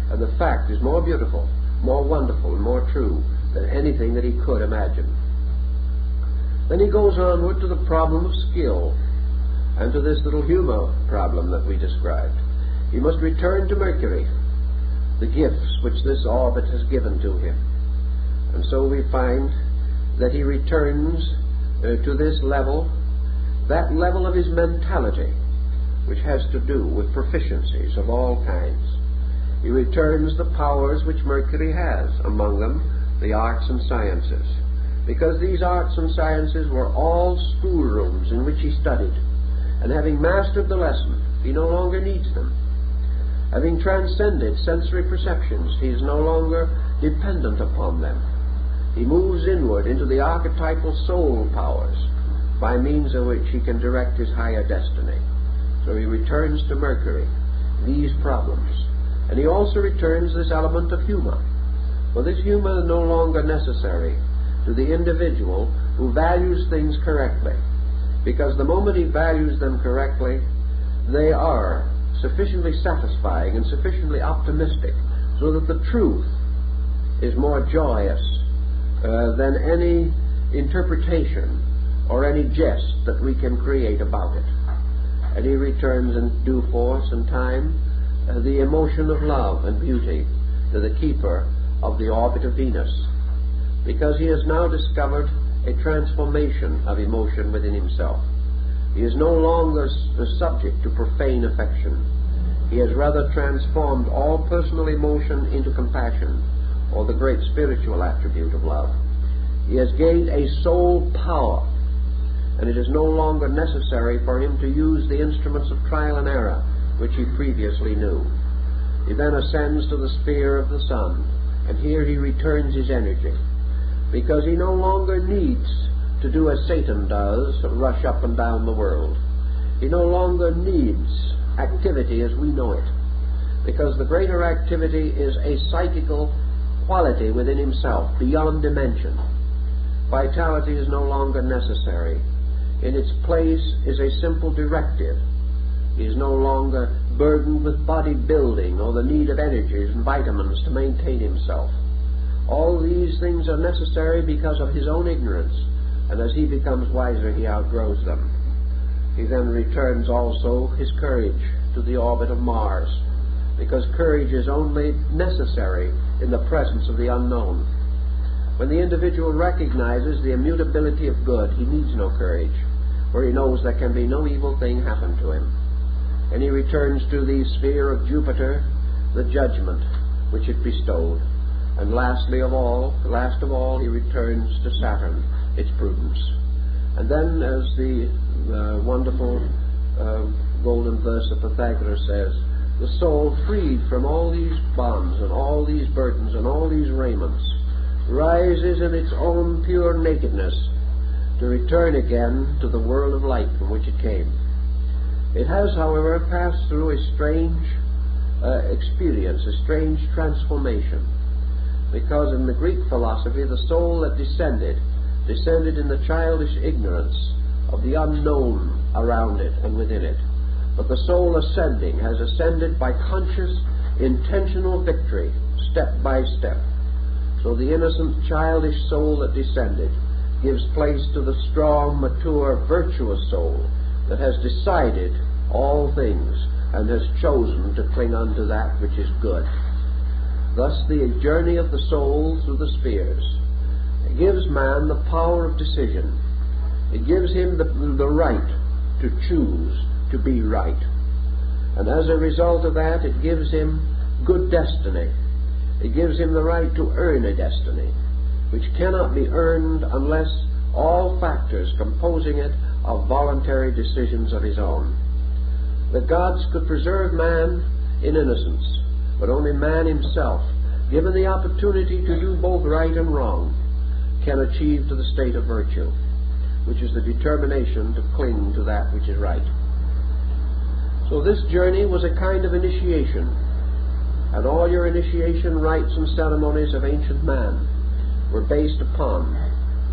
and the fact is more beautiful, more wonderful, and more true than anything that he could imagine. Then he goes onward to the problem of skill, and to this little humor problem that we described. He must return to Mercury, the gifts which this orbit has given to him. And so we find that he returns to this level, that level of his mentality, which has to do with proficiencies of all kinds. He returns the powers which Mercury has, among them the arts and sciences, because these arts and sciences were all schoolrooms in which he studied, and having mastered the lesson, he no longer needs them. Having transcended sensory perceptions, he is no longer dependent upon them. He moves inward into the archetypal soul powers, by means of which he can direct his higher destiny. So he returns to Mercury these problems. And he also returns this element of humor. For this humor is no longer necessary to the individual who values things correctly, because the moment he values them correctly, they are sufficiently satisfying and sufficiently optimistic so that the truth is more joyous than any interpretation or any jest that we can create about it. And he returns in due force and time the emotion of love and beauty to the keeper of the orbit of Venus, because he has now discovered a transformation of emotion within himself. He is no longer subject to profane affection. He has rather transformed all personal emotion into compassion, or the great spiritual attribute of love. He has gained a soul power, and it is no longer necessary for him to use the instruments of trial and error which he previously knew. He then ascends to the sphere of the sun, and here he returns his energy, because he no longer needs to do as Satan does, rush up and down the world. He no longer needs activity as we know it, because the greater activity is a psychical quality within himself, beyond dimension. Vitality is no longer necessary. In its place is a simple directive. He is no longer burdened with body building or the need of energies and vitamins to maintain himself. All these things are necessary because of his own ignorance, and as he becomes wiser, he outgrows them. He then returns also his courage to the orbit of Mars, because courage is only necessary in the presence of the unknown. When the individual recognizes the immutability of good, he needs no courage, for he knows there can be no evil thing happen to him. And he returns to the sphere of Jupiter, the judgment which it bestowed. And last of all, he returns to Saturn, its prudence. And then, as the wonderful golden verse of Pythagoras says, the soul, freed from all these bonds and all these burdens and all these raiments, rises in its own pure nakedness to return again to the world of light from which it came. It has, however, passed through a strange experience, a strange transformation, because in the Greek philosophy the soul that descended in the childish ignorance of the unknown around it and within it. But the soul ascending has ascended by conscious, intentional victory, step by step. So the innocent, childish soul that descended gives place to the strong, mature, virtuous soul that has decided all things and has chosen to cling unto that which is good. Thus the journey of the soul through the spheres gives man the power of decision. It gives him the right to choose to be right. And as a result of that, it gives him good destiny. It gives him the right to earn a destiny, which cannot be earned unless all factors composing it are voluntary decisions of his own. The gods could preserve man in innocence, but only man himself, given the opportunity to do both right and wrong, can achieve to the state of virtue, which is the determination to cling to that which is right. So this journey was a kind of initiation, and all your initiation rites and ceremonies of ancient man were based upon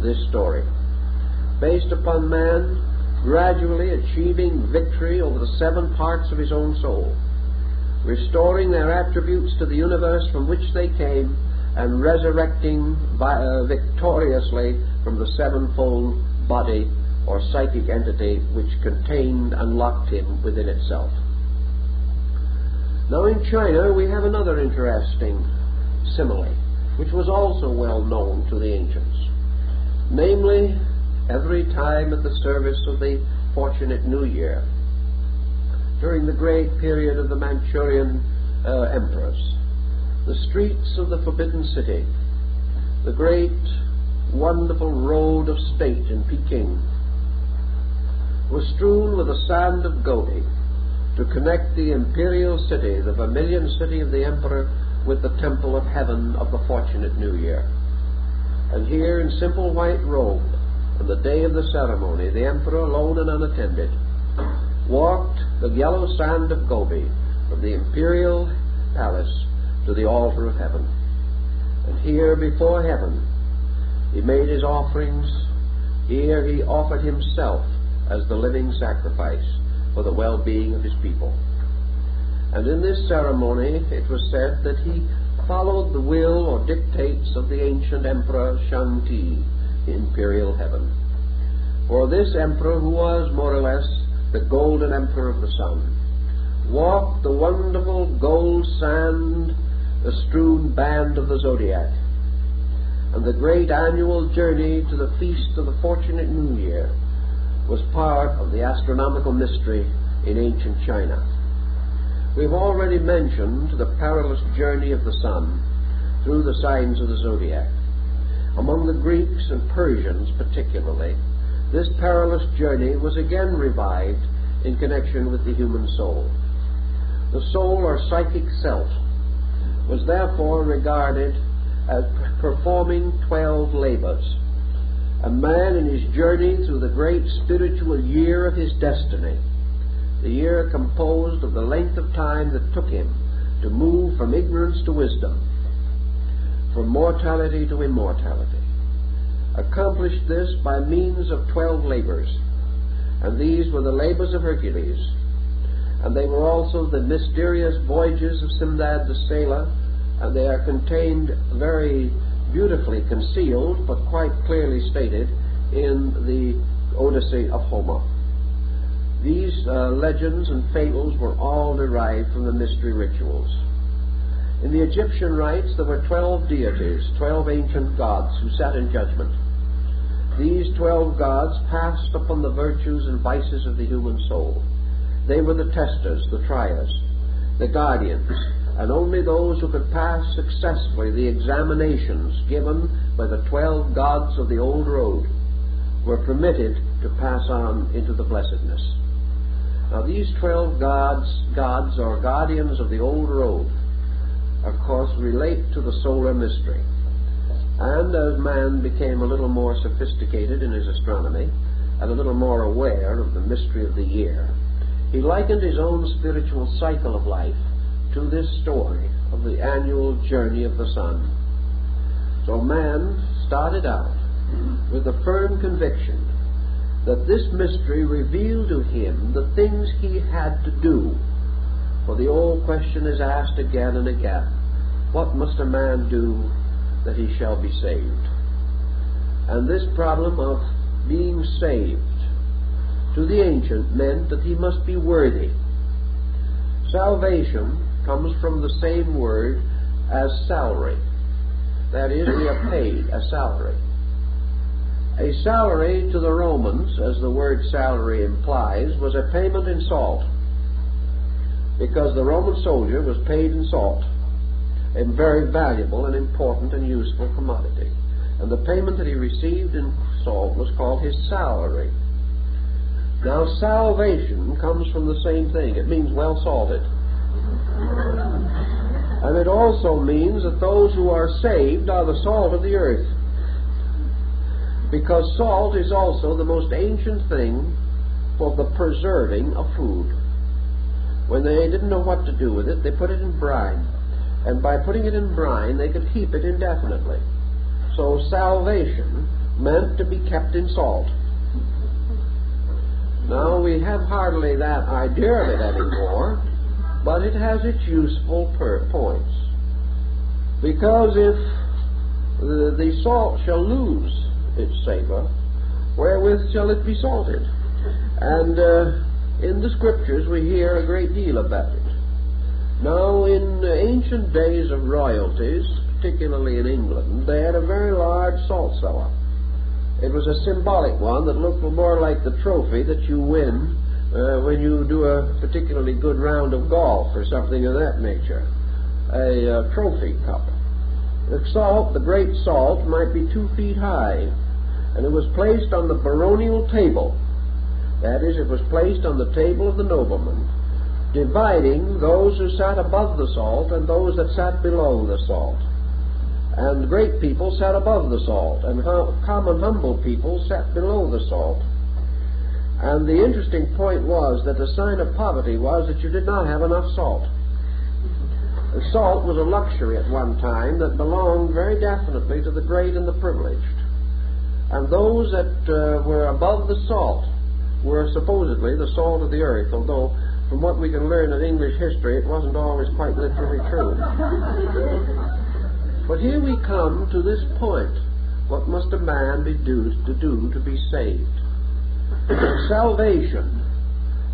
this story, based upon man gradually achieving victory over the 7 parts of his own soul, restoring their attributes to the universe from which they came, and resurrecting victoriously from the 7-fold body or psychic entity which contained and locked him within itself. Now in China we have another interesting simile, which was also well known to the ancients. Namely, every time at the service of the fortunate New Year, during the great period of the Manchurian emperors, the streets of the Forbidden City, the great wonderful road of state in Peking, was strewn with the sand of Gobi to connect the imperial city, the vermilion city of the emperor, with the temple of heaven of the fortunate New Year. And here, in simple white robe, on the day of the ceremony, the emperor, alone and unattended, walked the yellow sand of Gobi from the imperial palace to the altar of heaven. And here, before heaven, he made his offerings. Here he offered himself as the living sacrifice for the well-being of his people. And in this ceremony it was said that he followed the will or dictates of the ancient emperor Shang-Ti, the imperial heaven. For this emperor, who was more or less the golden emperor of the sun, walked the wonderful gold sand strewn band of the zodiac, and the great annual journey to the feast of the fortunate New Year was part of the astronomical mystery in ancient China. We've already mentioned the perilous journey of the sun through the signs of the zodiac. Among the Greeks and Persians particularly, this perilous journey was again revived in connection with the human soul. The soul or psychic self was therefore regarded as performing 12 labors. A man in his journey through the great spiritual year of his destiny, the year composed of the length of time that took him to move from ignorance to wisdom, from mortality to immortality, accomplished this by means of 12 labors, and these were the labors of Hercules, and they were also the mysterious voyages of Simdad the sailor, and they are contained very beautifully concealed, but quite clearly stated in the Odyssey of Homer. These legends and fables were all derived from the mystery rituals. In the Egyptian rites there were 12 deities, 12 ancient gods who sat in judgment. These 12 gods passed upon the virtues and vices of the human soul. They were the testers, the triers, the guardians, and only those who could pass successfully the examinations given by the 12 gods of the old road were permitted to pass on into the blessedness. Now these 12 gods or guardians of the old road, of course, relate to the solar mystery. And as man became a little more sophisticated in his astronomy and a little more aware of the mystery of the year, he likened his own spiritual cycle of life to this story of the annual journey of the sun. So man started out with the firm conviction that this mystery revealed to him the things he had to do. For the old question is asked again and again, what must a man do that he shall be saved? And this problem of being saved to the ancient meant that he must be worthy. Salvation comes from the same word as salary. That is, we are paid a salary. A salary to the Romans, as the word salary implies, was a payment in salt, because the Roman soldier was paid in salt, a very valuable and important and useful commodity. And the payment that he received in salt was called his salary. Now, salvation comes from the same thing. It means well salted. And it also means that those who are saved are the salt of the earth, because salt is also the most ancient thing for the preserving of food. When they didn't know what to do with it, they put it in brine. And by putting it in brine, they could keep it indefinitely. So salvation meant to be kept in salt. Now, we have hardly that idea of it anymore, but it has its useful points. Because if the salt shall lose its savor, wherewith shall it be salted? And in the scriptures we hear a great deal about it. Now, in ancient days of royalties, particularly in England, they had a very large salt cellar. It was a symbolic one that looked more like the trophy that you win when you do a particularly good round of golf or something of that nature. A trophy cup. The salt, the great salt, might be 2 feet high, and it was placed on the baronial table. That is, it was placed on the table of the nobleman, dividing those who sat above the salt and those that sat below the salt. And great people sat above the salt, and common humble people sat below the salt. And the interesting point was that the sign of poverty was that you did not have enough salt. The salt was a luxury at one time that belonged very definitely to the great and the privileged. And those that were above the salt were supposedly the salt of the earth, although from what we can learn in English history, it wasn't always quite literally true. But here we come to this point. What must a man do to be saved? Salvation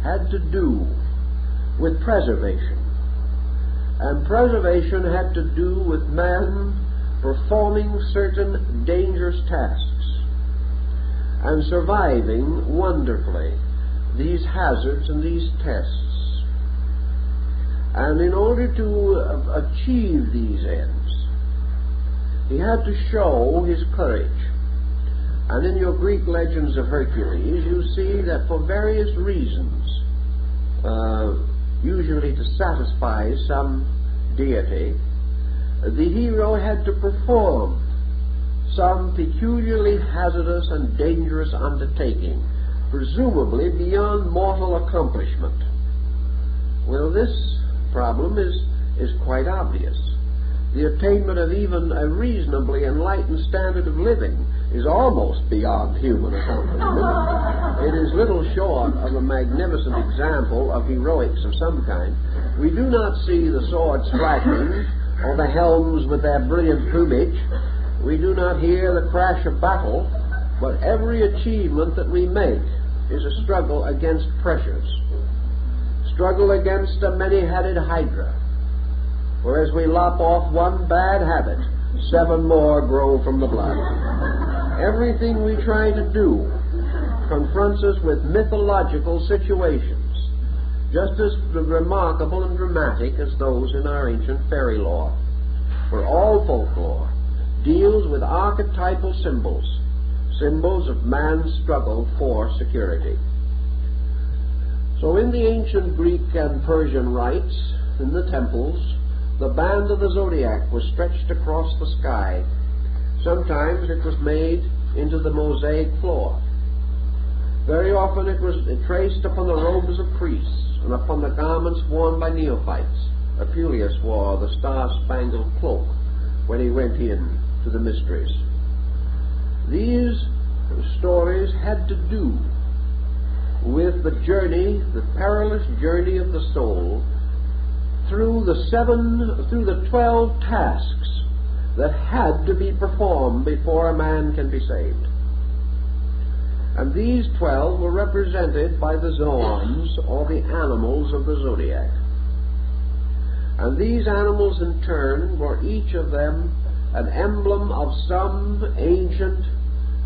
had to do with preservation. And preservation had to do with man performing certain dangerous tasks and surviving wonderfully these hazards and these tests. And in order to achieve these ends, he had to show his courage. And in your Greek legends of Hercules, you see that for various reasons, usually to satisfy some deity, the hero had to perform some peculiarly hazardous and dangerous undertaking, presumably beyond mortal accomplishment. Well, this problem is quite obvious, the attainment of even a reasonably enlightened standard of living is almost beyond human accomplishment. It is little short of a magnificent example of heroics of some kind. We do not see the swords flashing or the helms with their brilliant plumage. We do not hear the crash of battle, but every achievement that we make is a struggle against pressures, struggle against a many-headed hydra. For as we lop off one bad habit, 7 more grow from the blood. Everything we try to do confronts us with mythological situations, just as remarkable and dramatic as those in our ancient fairy lore. For all folklore deals with archetypal symbols, symbols of man's struggle for security. So in the ancient Greek and Persian rites, in the temples, the band of the zodiac was stretched across the sky. Sometimes it was made into the mosaic floor. Very often it was traced upon the robes of priests and upon the garments worn by neophytes. Apuleius wore the star-spangled cloak when he went in to the mysteries. These stories had to do with the journey, the perilous journey of the soul through the 12 tasks that had to be performed before a man can be saved. And these 12 were represented by the zoans, or the animals of the zodiac. And these animals in turn were each of them an emblem of some ancient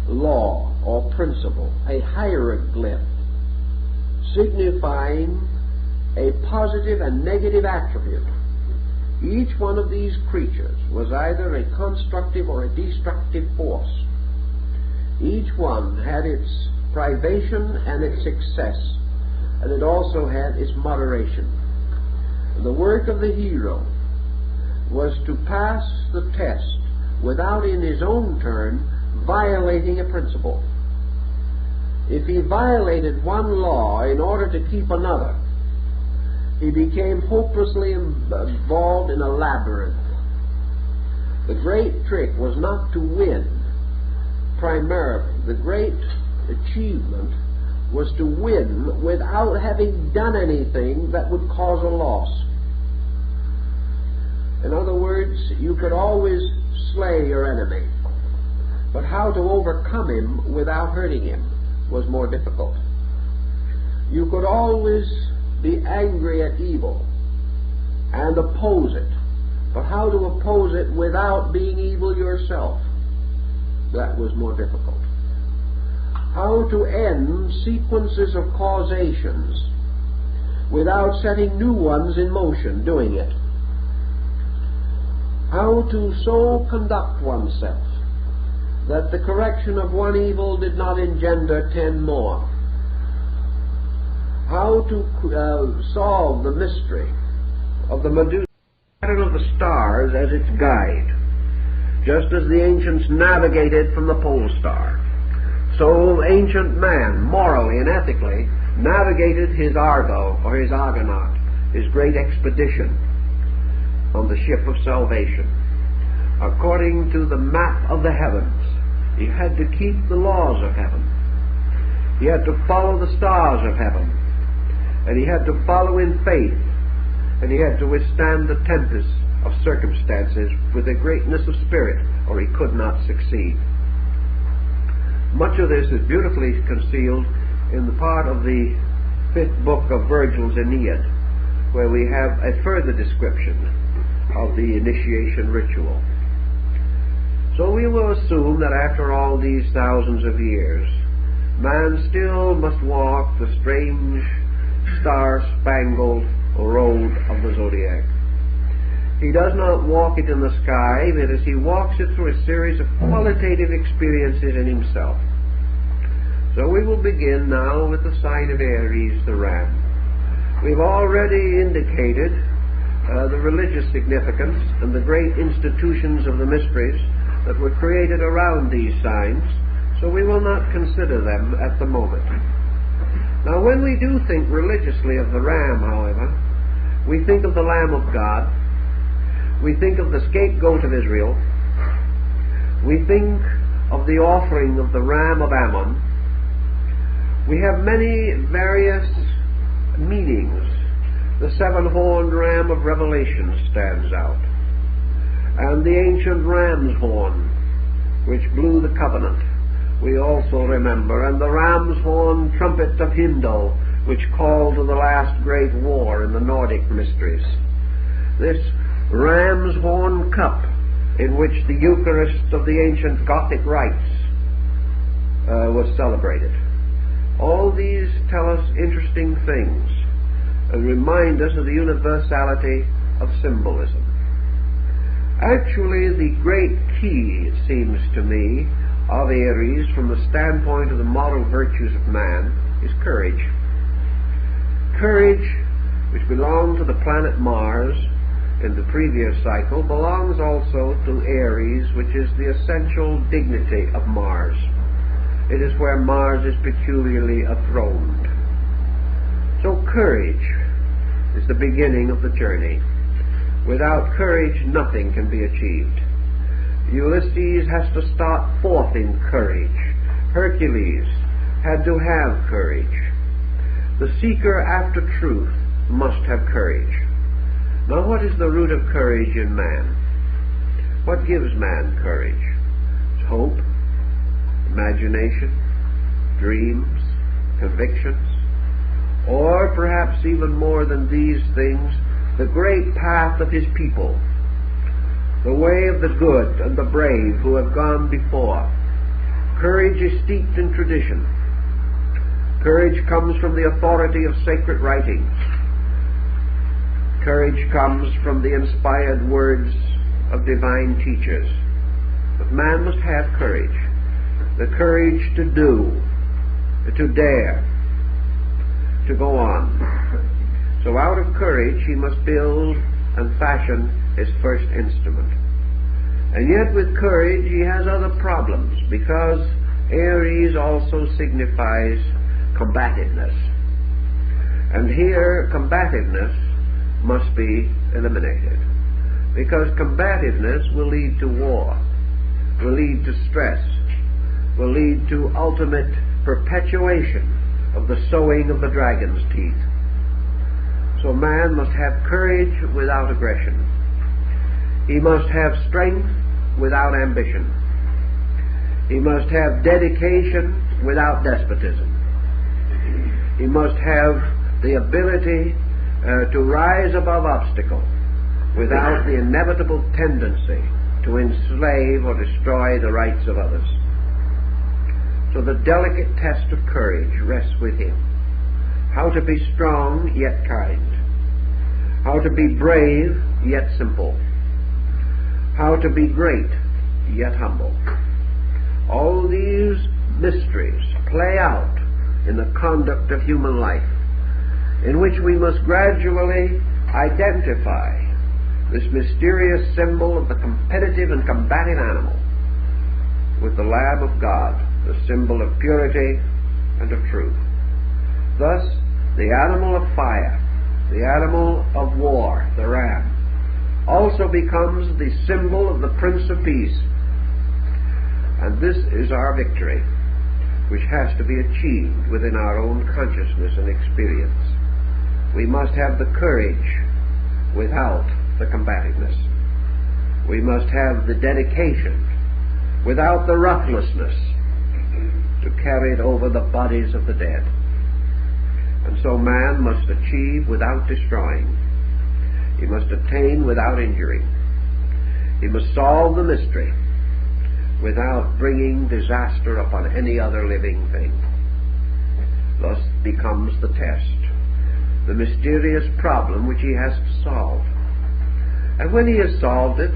law or principle, a hieroglyph, signifying a positive and negative attribute. Each one of these creatures was either a constructive or a destructive force. Each one had its privation and its success, and it also had its moderation. The work of the hero was to pass the test without in his own turn violating a principle. If he violated one law in order to keep another, he became hopelessly involved in a labyrinth. The great trick was not to win primarily. The great achievement was to win without having done anything that would cause a loss. In other words, you could always slay your enemy, but how to overcome him without hurting him was more difficult. You could always be angry at evil and oppose it, but how to oppose it without being evil yourself, that was more difficult. How to end sequences of causations without setting new ones in motion doing it. How to so conduct oneself that the correction of one evil did not engender 10 more. How to solve the mystery of the Medusa, pattern of the stars as its guide. Just as the ancients navigated from the pole star, so ancient man, morally and ethically, navigated his Argo, or his Argonaut, his great expedition on the ship of salvation. According to the map of the heavens, he had to keep the laws of heaven. He had to follow the stars of heaven, and he had to follow in faith, and he had to withstand the tempests of circumstances with a greatness of spirit, or he could not succeed. Much of this is beautifully concealed in the part of the 5th book of Virgil's Aeneid, where we have a further description of the initiation ritual. So we will assume that after all these thousands of years, man still must walk the strange star-spangled road of the zodiac. He does not walk it in the sky, but as he walks it through a series of qualitative experiences in himself. So we will begin now with the sign of Aries, the ram. We've already indicated the religious significance and the great institutions of the mysteries that were created around these signs, so we will not consider them at the moment. Now, when we do think religiously of the ram, however, we think of the Lamb of God. We think of the scapegoat of Israel. We think of the offering of the ram of Ammon. We have many various meanings. The seven-horned ram of Revelation stands out, and the ancient ram's horn, which blew the covenant, we also remember, and the ram's horn trumpet of Hindel, which called to the last great war in the Nordic mysteries. This ram's horn cup, in which the Eucharist of the ancient Gothic rites was celebrated. All these tell us interesting things and remind us of the universality of symbolism. Actually, the great key, it seems to me, of Aries from the standpoint of the moral virtues of man is courage. Courage, which belonged to the planet Mars in the previous cycle, belongs also to Aries, which is the essential dignity of Mars. It is where Mars is peculiarly enthroned. So courage is the beginning of the journey. Without courage, nothing can be achieved. Ulysses has to start forth in courage. Hercules had to have courage. The seeker after truth must have courage. Now, what is the root of courage in man? What gives man courage? It's hope, imagination, dreams, convictions, or perhaps even more than these things, the great path of his people, the way of the good and the brave who have gone before. Courage is steeped in tradition. Courage comes from the authority of sacred writings. Courage comes from the inspired words of divine teachers. But man must have courage. The courage to do, to dare, to go on. So out of courage he must build and fashion his first instrument. And yet with courage he has other problems, because Aries also signifies combativeness. And here combativeness must be eliminated, because combativeness will lead to war, will lead to stress, will lead to ultimate perpetuation of the sowing of the dragon's teeth. So man must have courage without aggression. He must have strength without ambition. He must have dedication without despotism. He must have the ability to rise above obstacle without the inevitable tendency to enslave or destroy the rights of others. So the delicate test of courage rests with him. How to be strong yet kind. How to be brave yet simple. How to be great yet humble. All these mysteries play out in the conduct of human life, in which we must gradually identify this mysterious symbol of the competitive and combative animal with the Lamb of God, the symbol of purity and of truth. Thus, the animal of fire, the animal of war, the ram, also becomes the symbol of the Prince of Peace. And this is our victory, which has to be achieved within our own consciousness and experience. We must have the courage without the combativeness. We must have the dedication without the ruthlessness to carry it over the bodies of the dead. And so man must achieve without destroying. He must attain without injury. He must solve the mystery without bringing disaster upon any other living thing. Thus becomes the test, the mysterious problem which he has to solve. And when he has solved it,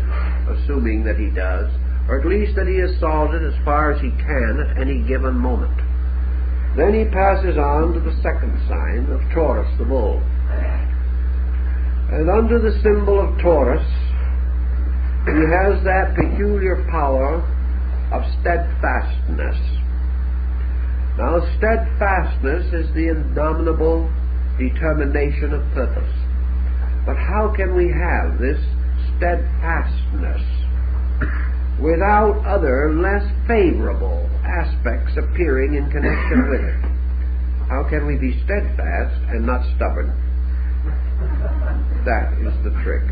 assuming that he does, or at least that he has solved it as far as he can at any given moment, then he passes on to the second sign of Taurus, the bull. And under the symbol of Taurus, he has that peculiar power of steadfastness. Now, steadfastness is the indomitable determination of purpose. But how can we have this steadfastness without other, less favorable aspects appearing in connection with it. How can we be steadfast and not stubborn? That is the trick.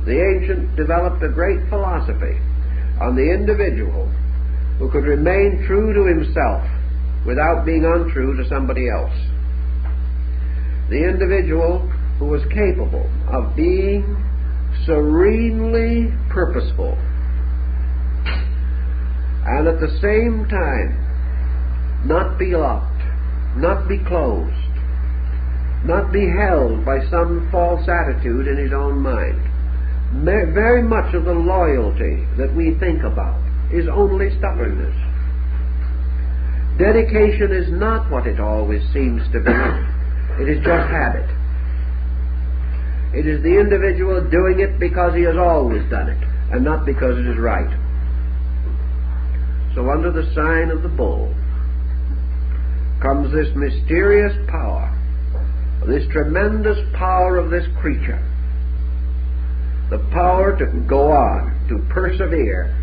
The ancients developed a great philosophy on the individual who could remain true to himself without being untrue to somebody else. The individual who was capable of being serenely purposeful and at the same time not be locked, not be closed, not be held by some false attitude in his own mind. Very much of the loyalty that we think about is only stubbornness. Dedication is not what it always seems to be. It is just habit. It is the individual doing it because he has always done it, and not because it is right. So under the sign of the bull comes this mysterious power, this tremendous power of this creature, the power to go on, to persevere.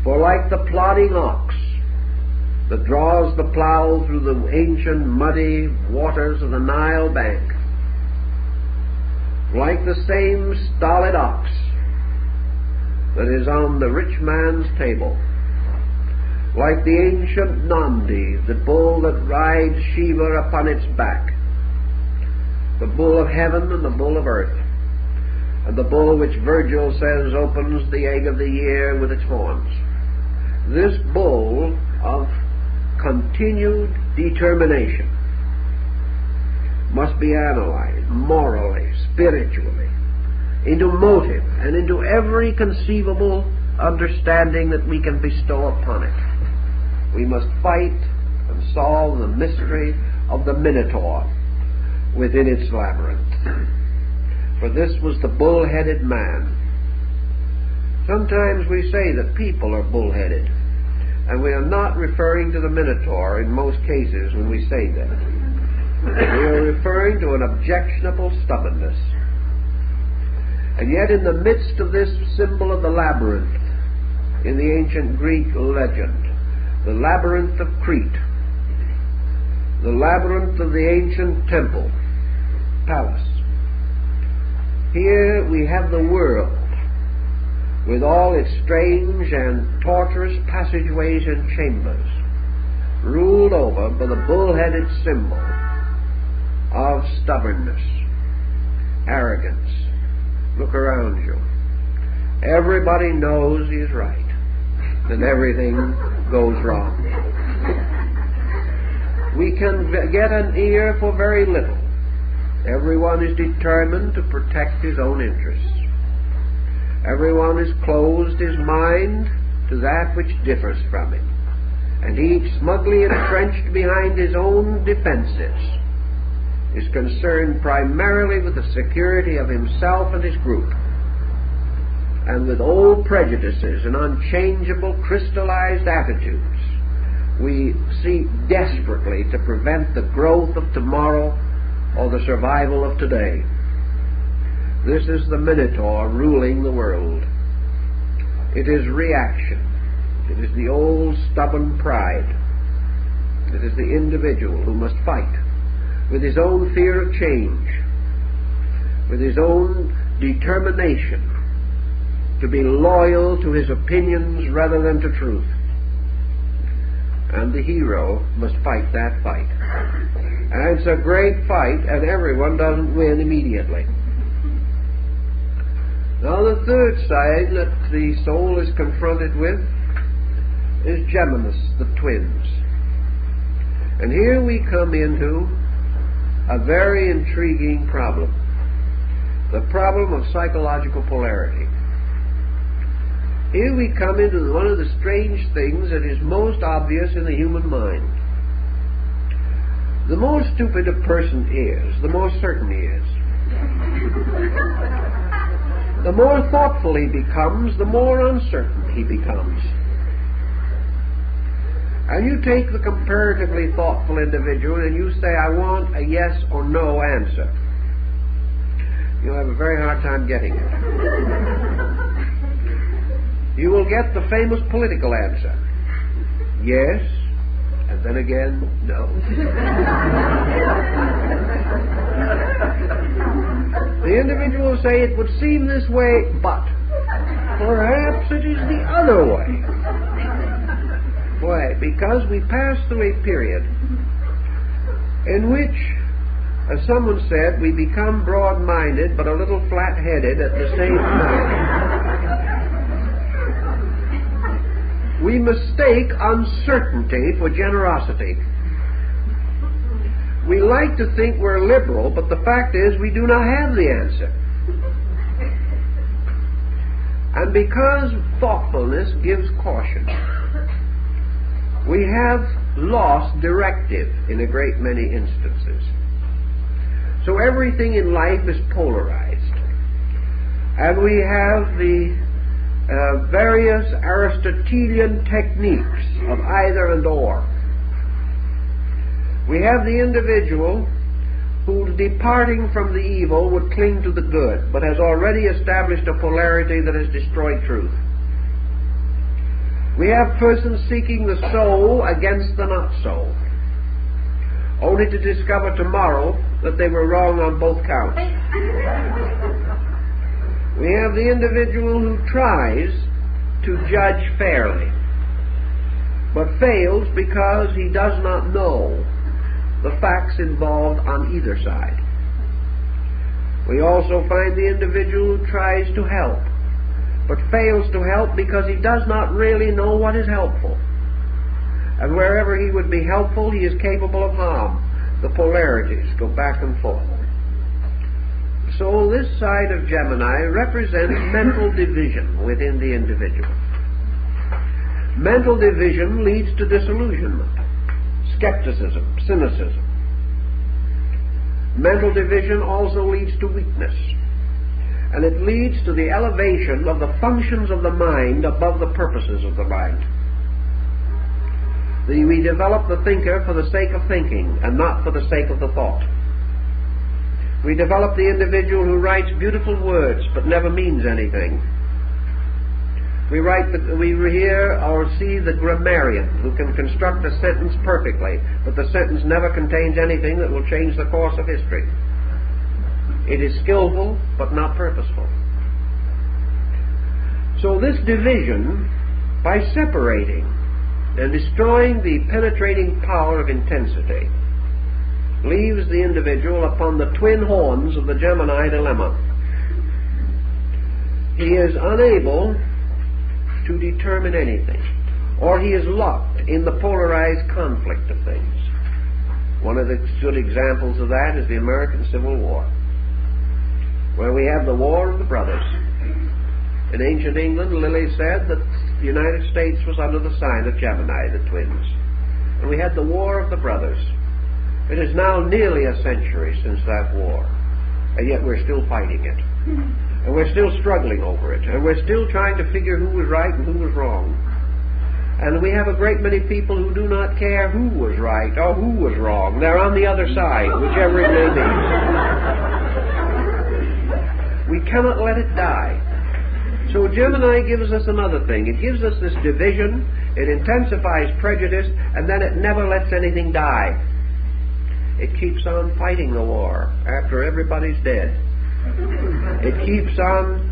For like the plodding ox that draws the plough through the ancient muddy waters of the Nile bank, like the same stolid ox that is on the rich man's table, like the ancient Nandi, the bull that rides Shiva upon its back, the bull of heaven and the bull of earth, and the bull which Virgil says opens the egg of the year with its horns. This bull of continued determination must be analyzed morally, spiritually, into motive and into every conceivable understanding that we can bestow upon it. We must fight and solve the mystery of the Minotaur within its labyrinth. For this was the bull-headed man. Sometimes we say that people are bull-headed, and we are not referring to the Minotaur in most cases when we say that. We are referring to an objectionable stubbornness. And yet in the midst of this symbol of the labyrinth, in the ancient Greek legend, the labyrinth of Crete, the labyrinth of the ancient temple, palace, here we have the world with all its strange and tortuous passageways and chambers, ruled over by the bull-headed symbol of stubbornness, arrogance. Look around you. Everybody knows he is right, and everything goes wrong. We can get an ear for very little. Everyone is determined to protect his own interests. Everyone has closed his mind to that which differs from him, and each, smugly entrenched behind his own defenses, is concerned primarily with the security of himself and his group, and with old prejudices and unchangeable crystallized attitudes we seek desperately to prevent the growth of tomorrow or the survival of today. This is the Minotaur ruling the world. It is reaction. It is the old stubborn pride. It is the individual who must fight with his own fear of change, with his own determination to be loyal to his opinions rather than to truth. And the hero must fight that fight. And it's a great fight, and everyone doesn't win immediately. Now the third side that the soul is confronted with is Geminus, the twins. And here we come into a very intriguing problem. The problem of psychological polarity. Here we come into one of the strange things that is most obvious in the human mind. The more stupid a person is, the more certain he is. The more thoughtful he becomes, the more uncertain he becomes. And you take the comparatively thoughtful individual and you say, I want a yes or no answer. you'll have a very hard time getting it. You will get the famous political answer. Yes, and then again, no. The individual will say, it would seem this way, but perhaps it is the other way. Why? Because we pass through a period in which, as someone said, we become broad-minded but a little flat-headed at the same time. We mistake uncertainty for generosity. We like to think we're liberal, but the fact is we do not have the answer. And because thoughtfulness gives caution, we have lost directive in a great many instances. So everything in life is polarized. And we have the various Aristotelian techniques of either and or. We have the individual who, departing from the evil, would cling to the good, but has already established a polarity that has destroyed truth. We have persons seeking the so against the not so, only to discover tomorrow that they were wrong on both counts. We have the individual who tries to judge fairly, but fails because he does not know the facts involved on either side. We also find the individual who tries to help, but fails to help because he does not really know what is helpful. And wherever he would be helpful, he is capable of harm. The polarities go back and forth. So this side of Gemini represents mental division within the individual. Mental division leads to disillusionment, skepticism, cynicism. Mental division also leads to weakness, and it leads to the elevation of the functions of the mind above the purposes of the mind. We develop the thinker for the sake of thinking and not for the sake of the thought. We develop the individual who writes beautiful words but never means anything. We hear or see the grammarian who can construct a sentence perfectly, but the sentence never contains anything that will change the course of history. It is skillful but not purposeful. So this division, by separating and destroying the penetrating power of intensity, leaves the individual upon the twin horns of the Gemini dilemma. He is unable to determine anything, or he is locked in the polarized conflict of things. One of the good examples of that is the American Civil War, where we have the War of the Brothers. In ancient England, Lilly said that the United States was under the sign of Gemini, the twins. And we had the War of the Brothers. It is now nearly a century since that war, and yet we're still fighting it. And we're still struggling over it, and we're still trying to figure who was right and who was wrong. And we have a great many people who do not care who was right or who was wrong. They're on the other side, whichever it may be. We cannot let it die. So Gemini gives us another thing. It gives us this division, it intensifies prejudice, and then it never lets anything die. It keeps on fighting the war after everybody's dead. It keeps on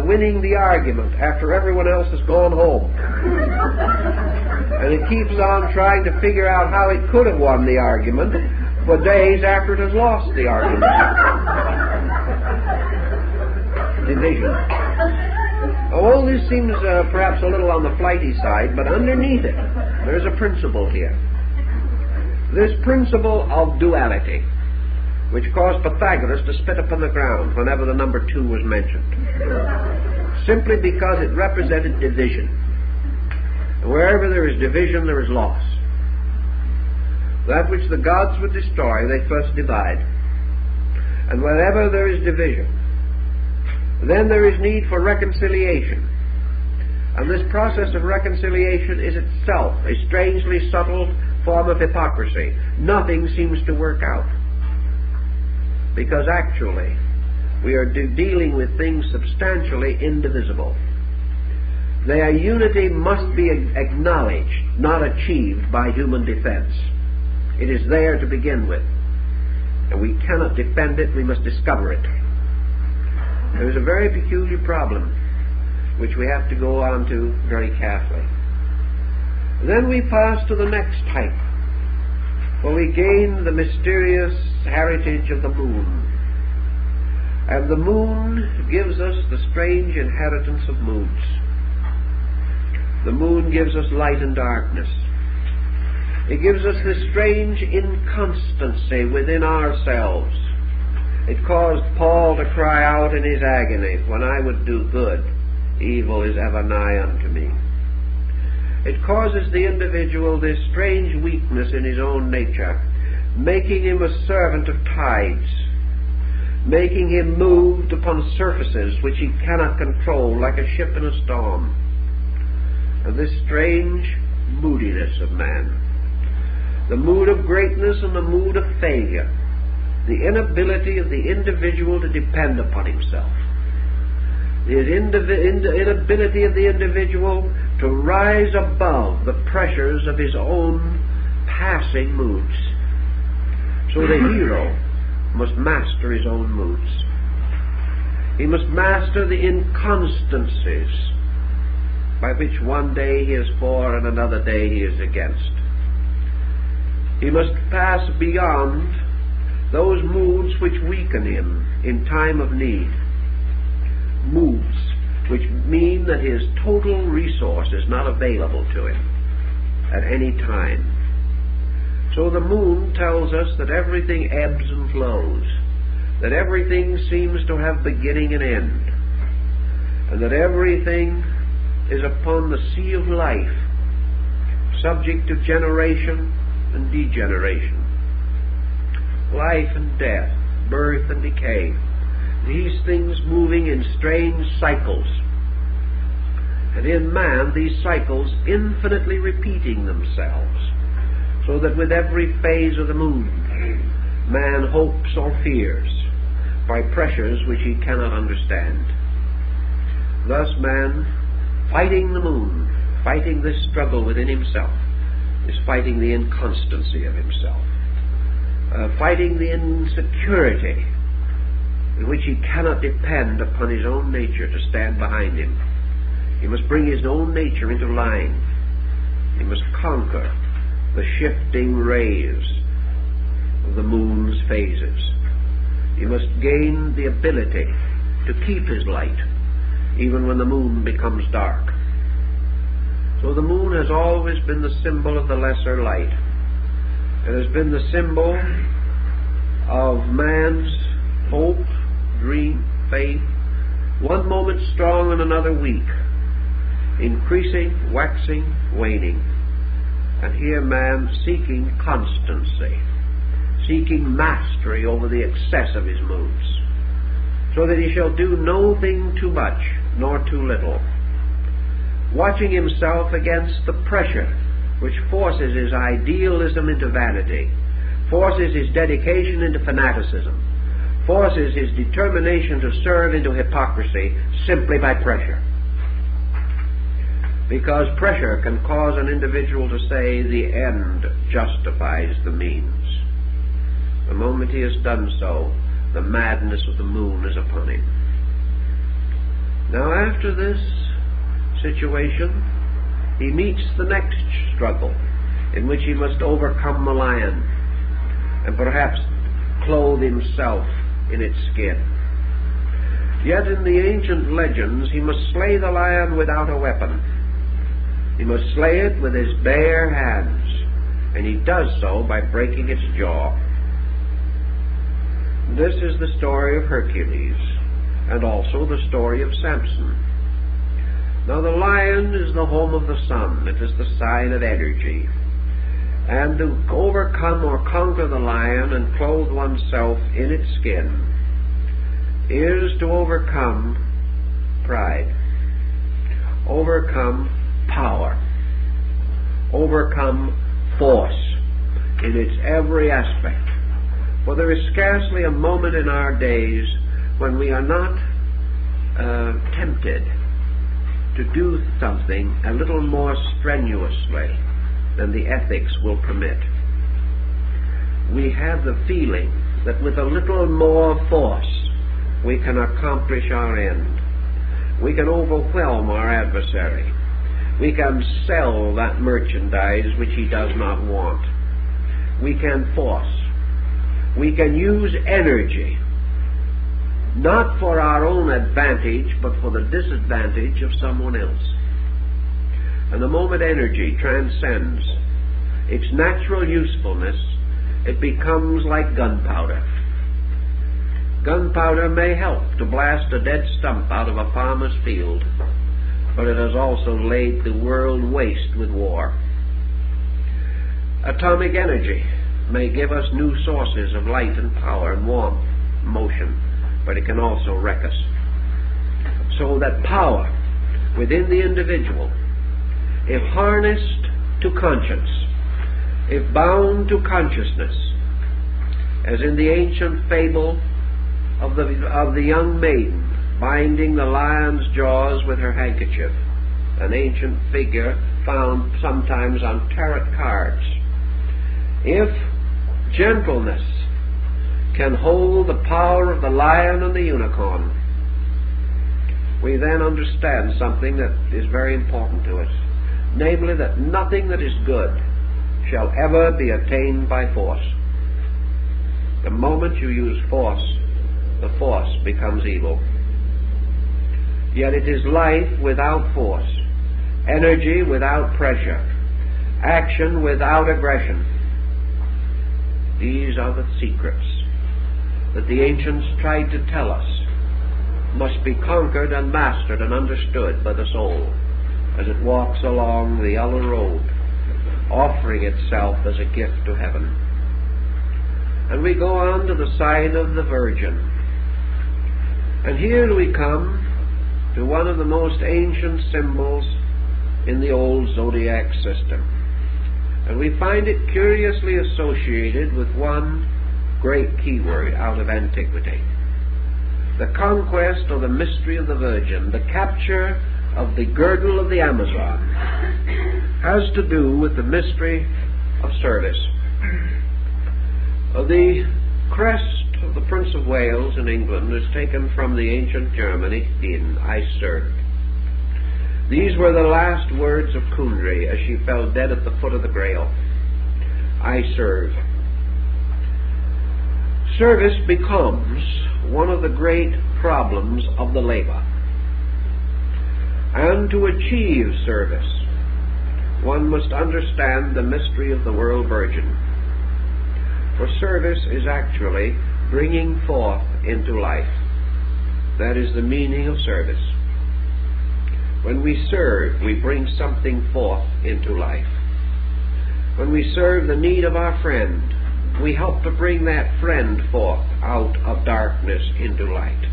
winning the argument after everyone else has gone home. And it keeps on trying to figure out how it could have won the argument for days after it has lost the argument. Division. All this seems perhaps a little on the flighty side, but underneath it, there's a principle here. This principle of duality, which caused Pythagoras to spit upon the ground whenever the number 2 was mentioned, simply because it represented division. And wherever there is division, there is loss. That which the gods would destroy, they first divide. And wherever there is division, then there is need for reconciliation. And this process of reconciliation is itself a strangely subtle form of hypocrisy. Nothing seems to work out, because actually We are dealing with things substantially indivisible. Their unity must be acknowledged, not achieved by human defense. It is there to begin with, and we cannot defend it, we must discover it. There is a very peculiar problem which we have to go on to very carefully. Then we pass to the next type, where we gain the mysterious heritage of the moon. And the moon gives us the strange inheritance of moods. The moon gives us light and darkness. It gives us this strange inconstancy within ourselves. It caused Paul to cry out in his agony, "When I would do good, evil is ever nigh unto me." It causes the individual this strange weakness in his own nature, making him a servant of tides, making him moved upon surfaces which he cannot control, like a ship in a storm. And this strange moodiness of man, the mood of greatness and the mood of failure, the inability of the individual to depend upon himself, the inability of the individual to rise above the pressures of his own passing moods. So the hero must master his own moods. He must master the inconstancies by which one day he is for and another day he is against. He must pass beyond those moods which weaken him in time of need, moods which mean that his total resource is not available to him at any time. So the moon tells us that everything ebbs and flows, that everything seems to have beginning and end, and that everything is upon the sea of life, subject to generation and degeneration, life and death, birth and decay, these things moving in strange cycles, and in man these cycles infinitely repeating themselves, so that with every phase of the moon man hopes or fears by pressures which he cannot understand. Thus man, fighting the moon, fighting this struggle within himself, is fighting the inconstancy of himself, fighting the insecurity in which he cannot depend upon his own nature to stand behind him. He must bring his own nature into line. He must conquer the shifting rays of the moon's phases. He must gain the ability to keep his light even when the moon becomes dark. So the moon has always been the symbol of the lesser light. It has been the symbol of man's hope, dream, faith, one moment strong and another weak, increasing, waxing, waning. And here man seeking constancy, seeking mastery over the excess of his moods, so that he shall do no thing too much nor too little, watching himself against the pressure which forces his idealism into vanity, forces his dedication into fanaticism, forces his determination to serve into hypocrisy simply by pressure. Because pressure can cause an individual to say the end justifies the means. The moment he has done so, the madness of the moon is upon him. Now after this situation, he meets the next struggle, in which he must overcome the lion and perhaps clothe himself in its skin. Yet in the ancient legends he must slay the lion without a weapon. He must slay it with his bare hands, and he does so by breaking its jaw. This is the story of Hercules, and also the story of Samson. Now the lion is the home of the sun. It is the sign of energy. And to overcome or conquer the lion and clothe oneself in its skin is to overcome pride, overcome power, overcome force in its every aspect. For there is scarcely a moment in our days when we are not tempted to do something a little more strenuously than the ethics will permit. We have the feeling that with a little more force we can accomplish our end. We can overwhelm our adversary. We can sell that merchandise which he does not want. We can force. We can use energy, not for our own advantage, but for the disadvantage of someone else. And the moment energy transcends its natural usefulness, it becomes like gunpowder. Gunpowder may help to blast a dead stump out of a farmer's field, but it has also laid the world waste with war. Atomic energy may give us new sources of light and power and warmth, motion, but it can also wreck us. So that power within the individual, if harnessed to conscience, if bound to consciousness, as in the ancient fable of the young maiden binding the lion's jaws with her handkerchief, an ancient figure found sometimes on tarot cards. If gentleness can hold the power of the lion and the unicorn, we then understand something that is very important to us, namely that nothing that is good shall ever be attained by force. The moment you use force, the force becomes evil. Yet it is life without force, energy without pressure, action without aggression. These are the secrets that the ancients tried to tell us must be conquered and mastered and understood by the soul as it walks along the yellow road, offering itself as a gift to heaven. And we go on to the sign of the Virgin. And here we come to one of the most ancient symbols in the old zodiac system. And we find it curiously associated with one great keyword out of antiquity. The conquest or the mystery of the Virgin, the capture of the girdle of the Amazon, has to do with the mystery of service. The crest of the Prince of Wales in England is taken from the ancient Germany in I serve. These were the last words of Kundry as she fell dead at the foot of the Grail. I serve. Service becomes one of the great problems of the labor. And to achieve service, one must understand the mystery of the world virgin. For service is actually bringing forth into life. That is the meaning of service. When we serve, we bring something forth into life. When we serve the need of our friend, we help to bring that friend forth out of darkness into light.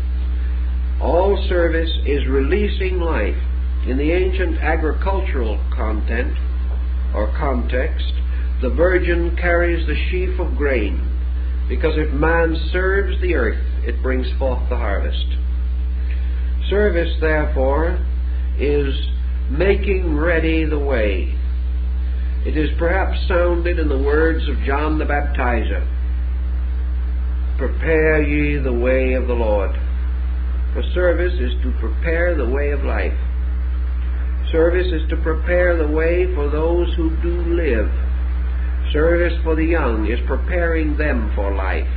All service is releasing life. In the ancient agricultural content or context, the Virgin carries the sheaf of grain, because if man serves the earth, it brings forth the harvest. Service, therefore, is making ready the way. It is perhaps sounded in the words of John the Baptizer, "Prepare ye the way of the Lord." For service is to prepare the way of life. Service is to prepare the way for those who do live. Service for the young is preparing them for life,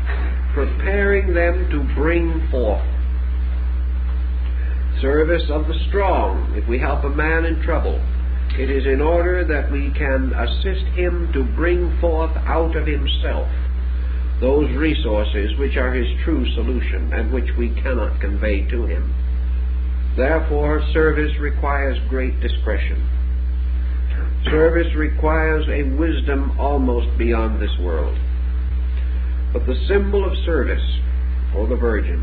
preparing them to bring forth. Service of the strong, if we help a man in trouble, it is in order that we can assist him to bring forth out of himself those resources which are his true solution and which we cannot convey to him. Therefore, service requires great discretion. Service requires a wisdom almost beyond this world. But the symbol of service for the Virgin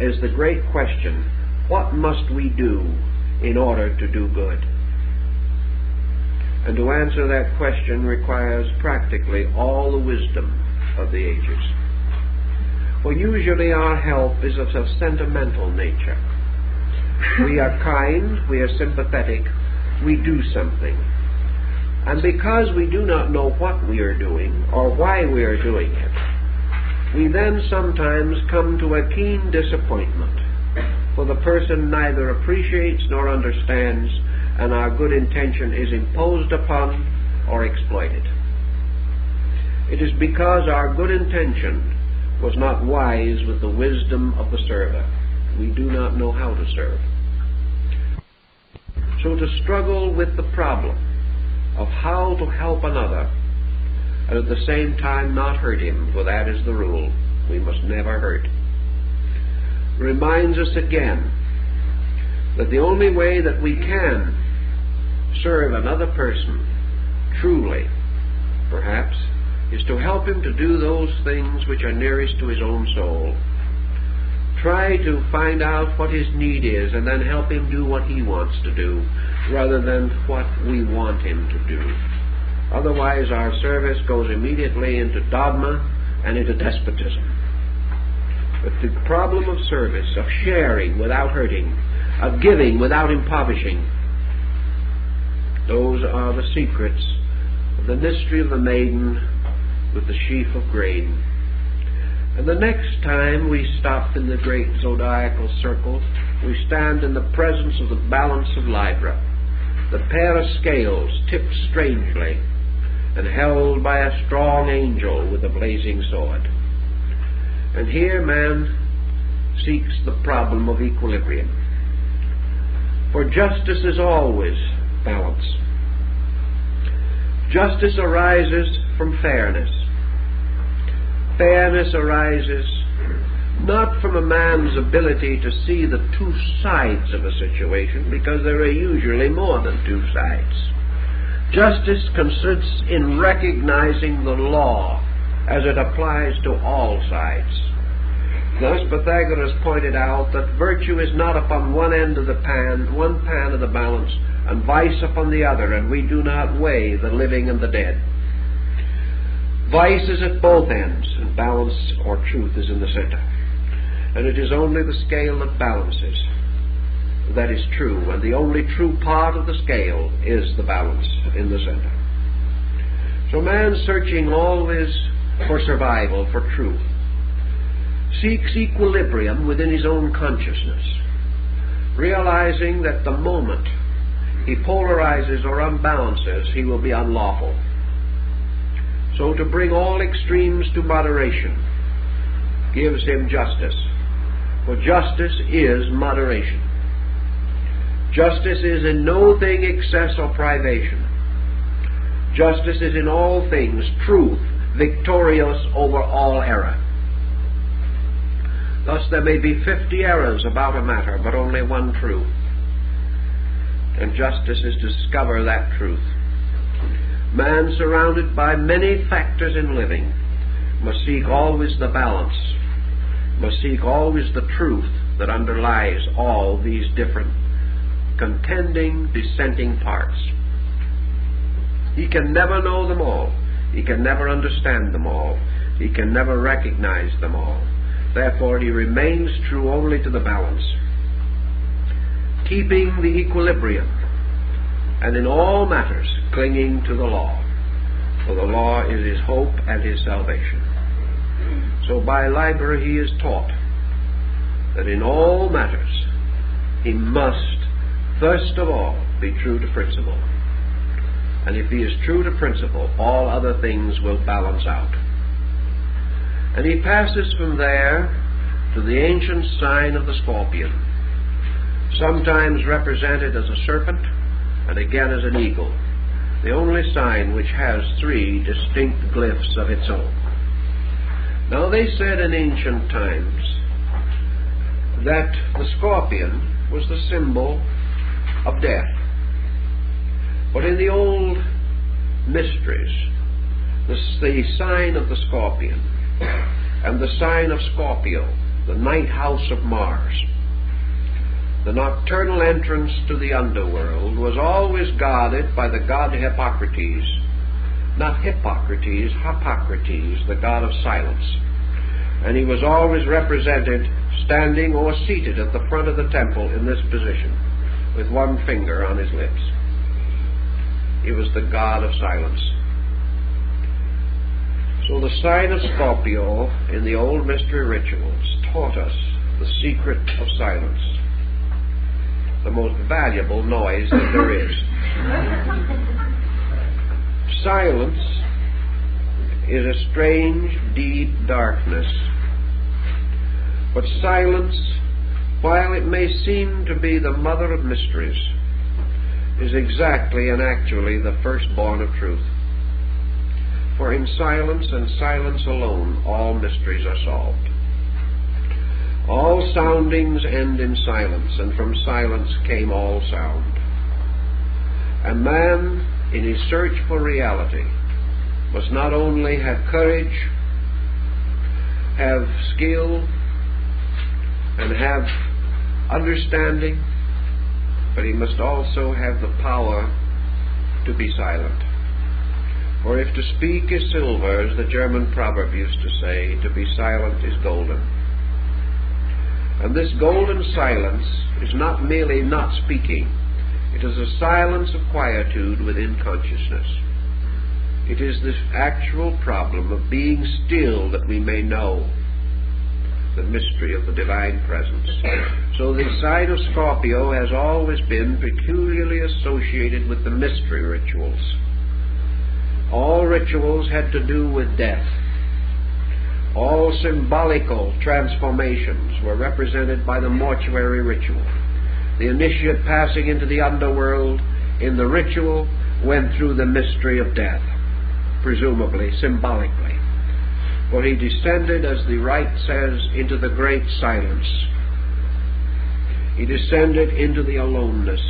is the great question: what must we do in order to do good? And to answer that question requires practically all the wisdom of the ages. For usually our help is of a sentimental nature. We are kind, we are sympathetic, we do something. And because we do not know what we are doing or why we are doing it, we then sometimes come to a keen disappointment, for the person neither appreciates nor understands, and our good intention is imposed upon or exploited. It is because our good intention was not wise with the wisdom of the server. We do not know how to serve. So to struggle with the problem of how to help another, and at the same time not hurt him, for that is the rule, we must never hurt, reminds us again that the only way that we can serve another person truly, perhaps, is to help him to do those things which are nearest to his own soul. Try to find out what his need is and then help him do what he wants to do rather than what we want him to do. Otherwise our service goes immediately into dogma and into despotism. But the problem of service, of sharing without hurting, of giving without impoverishing, those are the secrets of the mystery of the maiden with the sheaf of grain. And the next time we stop in the great zodiacal circle, we stand in the presence of the balance of Libra, the pair of scales tipped strangely and held by a strong angel with a blazing sword. And here man seeks the problem of equilibrium. For justice is always balance. Justice arises from fairness. Fairness arises not from a man's ability to see the two sides of a situation, because there are usually more than two sides. Justice consists in recognizing the law as it applies to all sides. Thus Pythagoras pointed out that virtue is not upon one end of the pan, one pan of the balance, and vice upon the other, and we do not weigh the living and the dead. Vice is at both ends, and balance or truth is in the center. And it is only the scale that balances that is true, and the only true part of the scale is the balance in the center. So man, searching always for survival, for truth, seeks equilibrium within his own consciousness, realizing that the moment he polarizes or unbalances, he will be unlawful. So to bring all extremes to moderation gives him justice. For justice is moderation. Justice is in no thing excess or privation. Justice is in all things truth, victorious over all error. Thus there may be 50 errors about a matter, but only one truth. And justice is to discover that truth. Man, surrounded by many factors in living, must seek always the balance, must seek always the truth that underlies all these different contending, dissenting parts. He can never know them all. He can never understand them all. He can never recognize them all. Therefore, he remains true only to the balance, keeping the equilibrium, and in all matters clinging to the law. For the law is his hope and his salvation. So by Libra he is taught that in all matters he must first of all be true to principle. And if he is true to principle, all other things will balance out. And he passes from there to the ancient sign of the scorpion, sometimes represented as a serpent and again as an eagle, the only sign which has three distinct glyphs of its own. Now they said in ancient times that the scorpion was the symbol of death. But in the old mysteries, the sign of the scorpion and the sign of Scorpio, the ninth house of Mars, the nocturnal entrance to the underworld, was always guarded by the god Hippocrates, not Hippocrates, Hippocrates, the god of silence. And he was always represented standing or seated at the front of the temple in this position, with one finger on his lips. He was the god of silence. So the sign of Scorpio in the old mystery rituals taught us the secret of silence, the most valuable noise that there is. Silence is a strange, deep darkness. But silence, while it may seem to be the mother of mysteries, is exactly and actually the firstborn of truth. For in silence and silence alone, all mysteries are solved. All soundings end in silence, and from silence came all sound. A man, in his search for reality, must not only have courage, have skill, and have understanding, but he must also have the power to be silent. For if to speak is silver, as the German proverb used to say, to be silent is golden. And this golden silence is not merely not speaking. It is a silence of quietude within consciousness. It is this actual problem of being still that we may know the mystery of the divine presence. So the sign of Scorpio has always been peculiarly associated with the mystery rituals. All rituals had to do with death. All symbolical transformations were represented by the mortuary ritual. The initiate passing into the underworld in the ritual went through the mystery of death, presumably, symbolically. For he descended, as the rite says, into the great silence. He descended into the aloneness,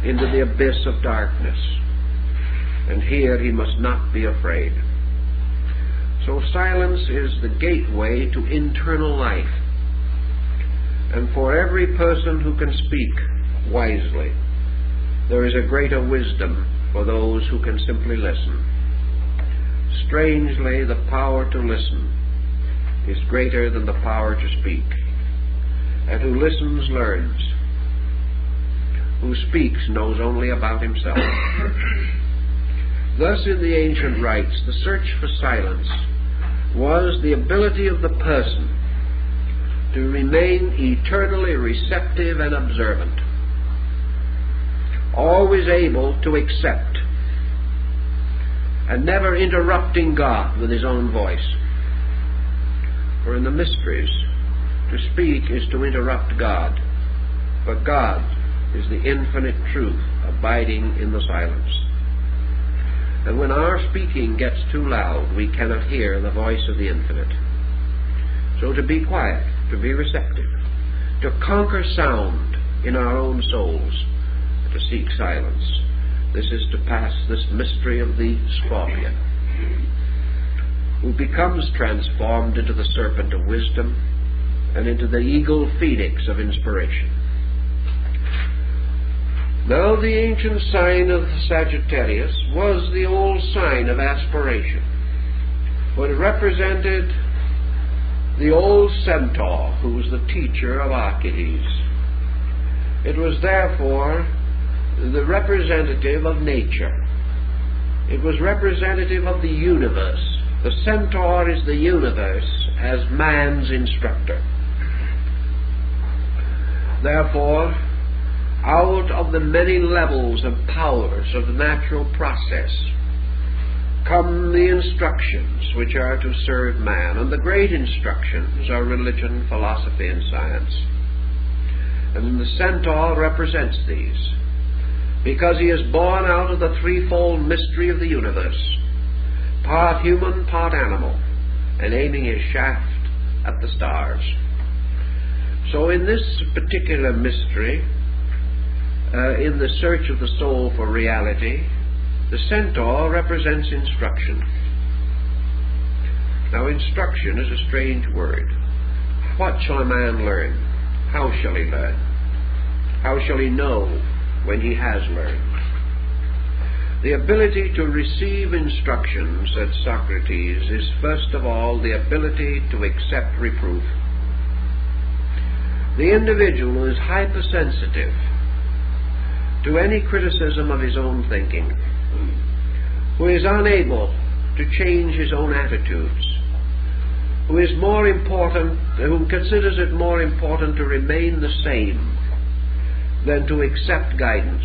into the abyss of darkness. And here he must not be afraid. So silence is the gateway to internal life. And for every person who can speak wisely, there is a greater wisdom for those who can simply listen. Strangely, the power to listen is greater than the power to speak. And who listens learns. Who speaks knows only about himself. Thus, in the ancient rites, the search for silence was the ability of the person to remain eternally receptive and observant, always able to accept, and never interrupting God with his own voice. For in the mysteries, to speak is to interrupt God, but God is the infinite truth abiding in the silence. And when our speaking gets too loud, we cannot hear the voice of the infinite. So to be quiet, to be receptive, to conquer sound in our own souls, to seek silence, this is to pass this mystery of the scorpion, who becomes transformed into the serpent of wisdom and into the eagle phoenix of inspiration. Now, the ancient sign of Sagittarius was the old sign of aspiration, for it represented the old centaur who was the teacher of Archimedes. It was therefore the representative of nature. It was representative of the universe. The centaur is the universe as man's instructor. Therefore, out of the many levels and powers of the natural process come the instructions which are to serve man, and the great instructions are religion, philosophy, and science. And the centaur represents these, because he is born out of the threefold mystery of the universe, part human, part animal, and aiming his shaft at the stars. So in this particular mystery, in the search of the soul for reality, the centaur represents instruction. Now, instruction is a strange word. What shall a man learn? How shall he learn? How shall he know when he has learned? The ability to receive instruction, said Socrates, is first of all the ability to accept reproof. The individual is hypersensitive to any criticism of his own thinking, who is unable to change his own attitudes, who considers it more important to remain the same than to accept guidance,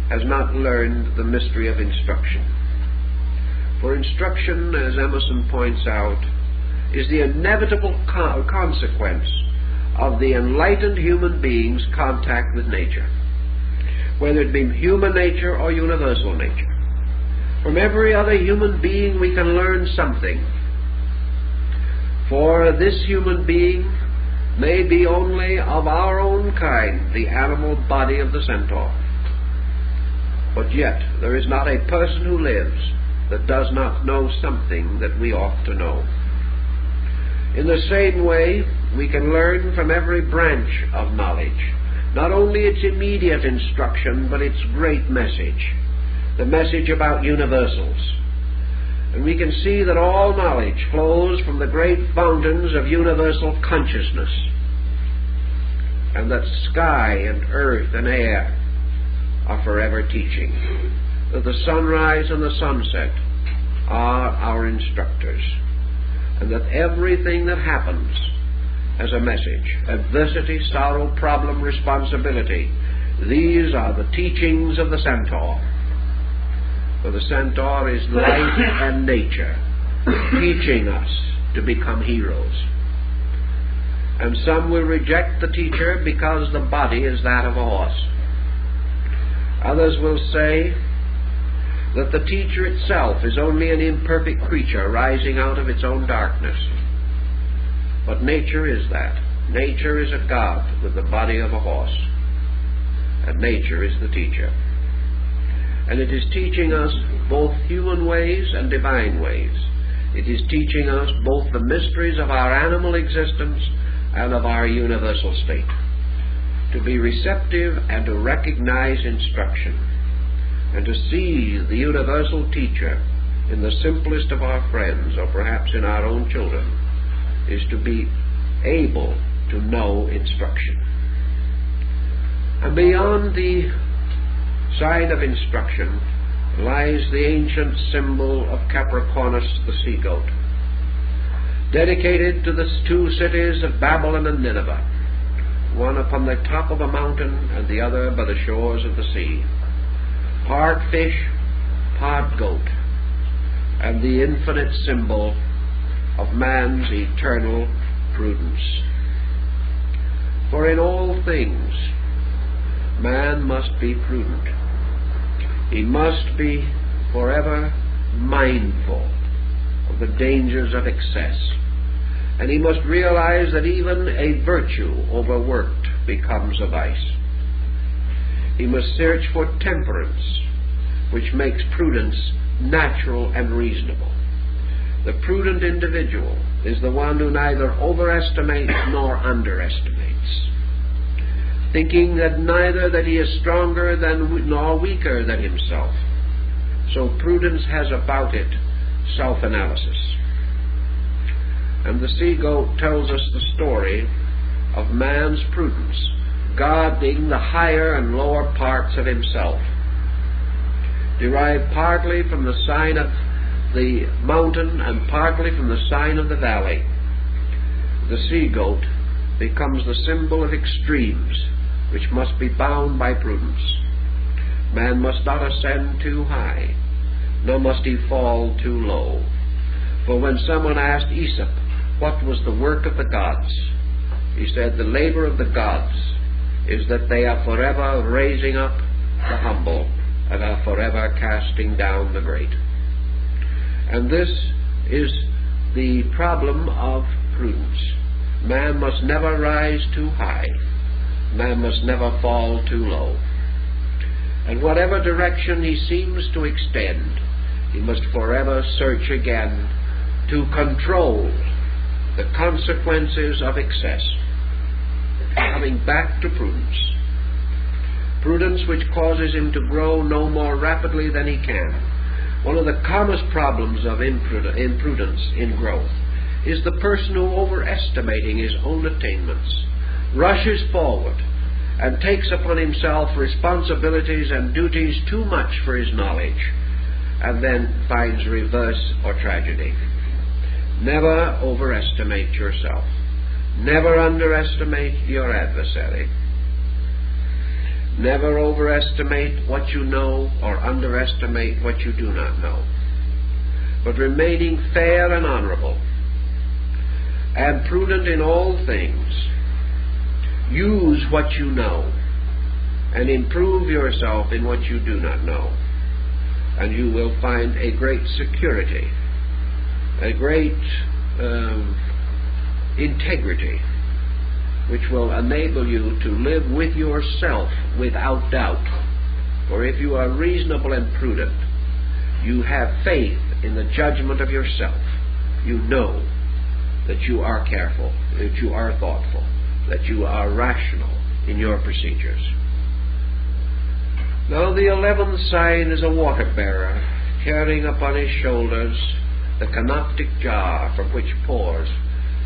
has not learned the mystery of instruction. For instruction, as Emerson points out, is the inevitable consequence of the enlightened human being's contact with nature, whether it be human nature or universal nature. From every other human being we can learn something, for this human being may be only of our own kind, the animal body of the centaur. But yet there is not a person who lives that does not know something that we ought to know. In the same way, we can learn from every branch of knowledge, not only its immediate instruction, but its great message, the message about universals. And we can see that all knowledge flows from the great fountains of universal consciousness, and that sky and earth and air are forever teaching, that the sunrise and the sunset are our instructors, and that everything that happens has a message: adversity, sorrow, problem, responsibility. These are the teachings of the centaur. For the centaur is life and nature, teaching us to become heroes. And some will reject the teacher because the body is that of a horse. Others will say that the teacher itself is only an imperfect creature rising out of its own darkness. But nature is that. Nature is a god with the body of a horse, and nature is the teacher. And it is teaching us both human ways and divine ways. It is teaching us both the mysteries of our animal existence and of our universal state. To be receptive and to recognize instruction, and to see the universal teacher in the simplest of our friends, or perhaps in our own children, is to be able to know instruction. And beyond the sign of instruction lies the ancient symbol of Capricornus, the sea-goat, dedicated to the two cities of Babylon and Nineveh, one upon the top of a mountain and the other by the shores of the sea. Part fish, part goat, and the infinite symbol of man's eternal prudence. For in all things, man must be prudent. He must be forever mindful of the dangers of excess. And he must realize that even a virtue overworked becomes a vice. He must search for temperance, which makes prudence natural and reasonable. The prudent individual is the one who neither overestimates nor underestimates, thinking that neither that he is stronger than nor weaker than himself. So prudence has about it self-analysis. And the sea-goat tells us the story of man's prudence, guarding the higher and lower parts of himself, derived partly from the sign of the mountain and partly from the sign of the valley. The sea-goat becomes the symbol of extremes, which must be bound by prudence. Man must not ascend too high, nor must he fall too low. For when someone asked Aesop what was the work of the gods, he said, the labor of the gods is that they are forever raising up the humble and are forever casting down the great. And this is the problem of prudence. Man must never rise too high. Man must never fall too low. And whatever direction he seems to extend, he must forever search again to control the consequences of excess, coming back to prudence. prudence which causes him to grow no more rapidly than he can. One of the commonest problems of imprudence in growth is the person who, overestimating his own attainments, rushes forward and takes upon himself responsibilities and duties too much for his knowledge, and then finds reverse or tragedy. Never overestimate yourself. Never underestimate your adversary. Never overestimate what you know or underestimate what you do not know. But remaining fair and honorable and prudent in all things, use what you know and improve yourself in what you do not know, and you will find a great security, a great integrity, which will enable you to live with yourself without doubt. For if you are reasonable and prudent, you have faith in the judgment of yourself. You know that you are careful, that you are thoughtful, that you are rational in your procedures. Now the 11th sign is a water-bearer, carrying upon his shoulders the canoptic jar from which pours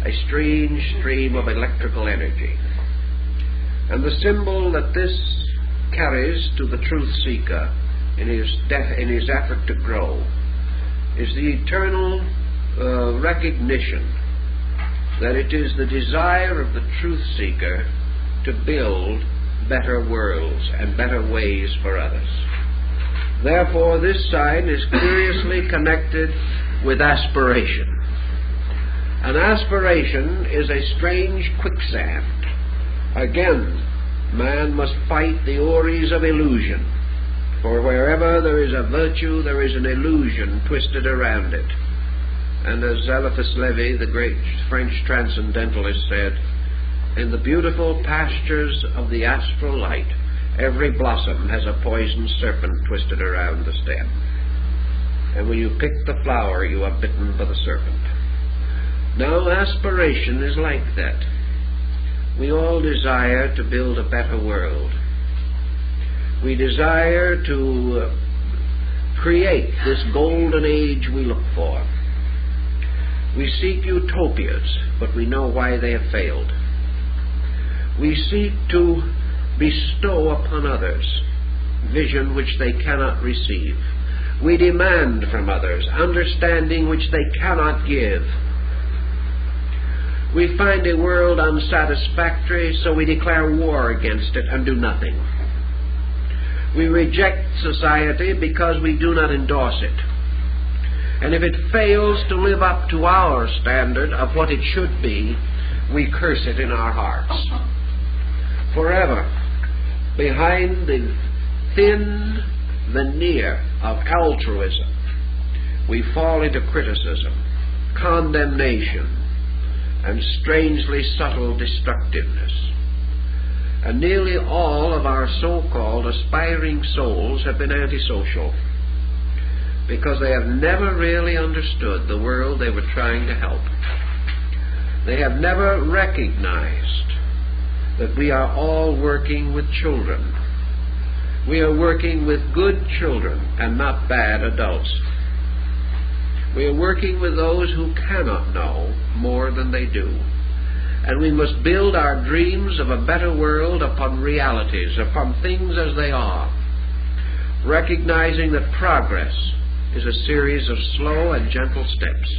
a strange stream of electrical energy. And the symbol that this carries to the truth seeker in his effort to grow is the eternal recognition that it is the desire of the truth seeker to build better worlds and better ways for others. Therefore, this sign is curiously connected with aspiration. An aspiration is a strange quicksand. Again, man must fight the ories of illusion, for wherever there is a virtue, there is an illusion twisted around it. And as Eliphas Levi, the great French transcendentalist, said, in the beautiful pastures of the astral light, every blossom has a poisoned serpent twisted around the stem. And when you pick the flower, you are bitten by the serpent. Now, aspiration is like that. We all desire to build a better world. We desire to create this golden age we look for. We seek utopias, but we know why they have failed. We seek to bestow upon others vision which they cannot receive. We demand from others understanding which they cannot give. We find a world unsatisfactory, so we declare war against it and do nothing. We reject society because we do not endorse it. And if it fails to live up to our standard of what it should be, we curse it in our hearts. Forever, behind the thin veneer of altruism, we fall into criticism, condemnation, and strangely subtle destructiveness. And nearly all of our so-called aspiring souls have been antisocial, because they have never really understood the world they were trying to help. They have never recognized that we are all working with children. We are working with good children and not bad adults. We are working with those who cannot know more than they do. And we must build our dreams of a better world upon realities, upon things as they are, recognizing that progress is a series of slow and gentle steps,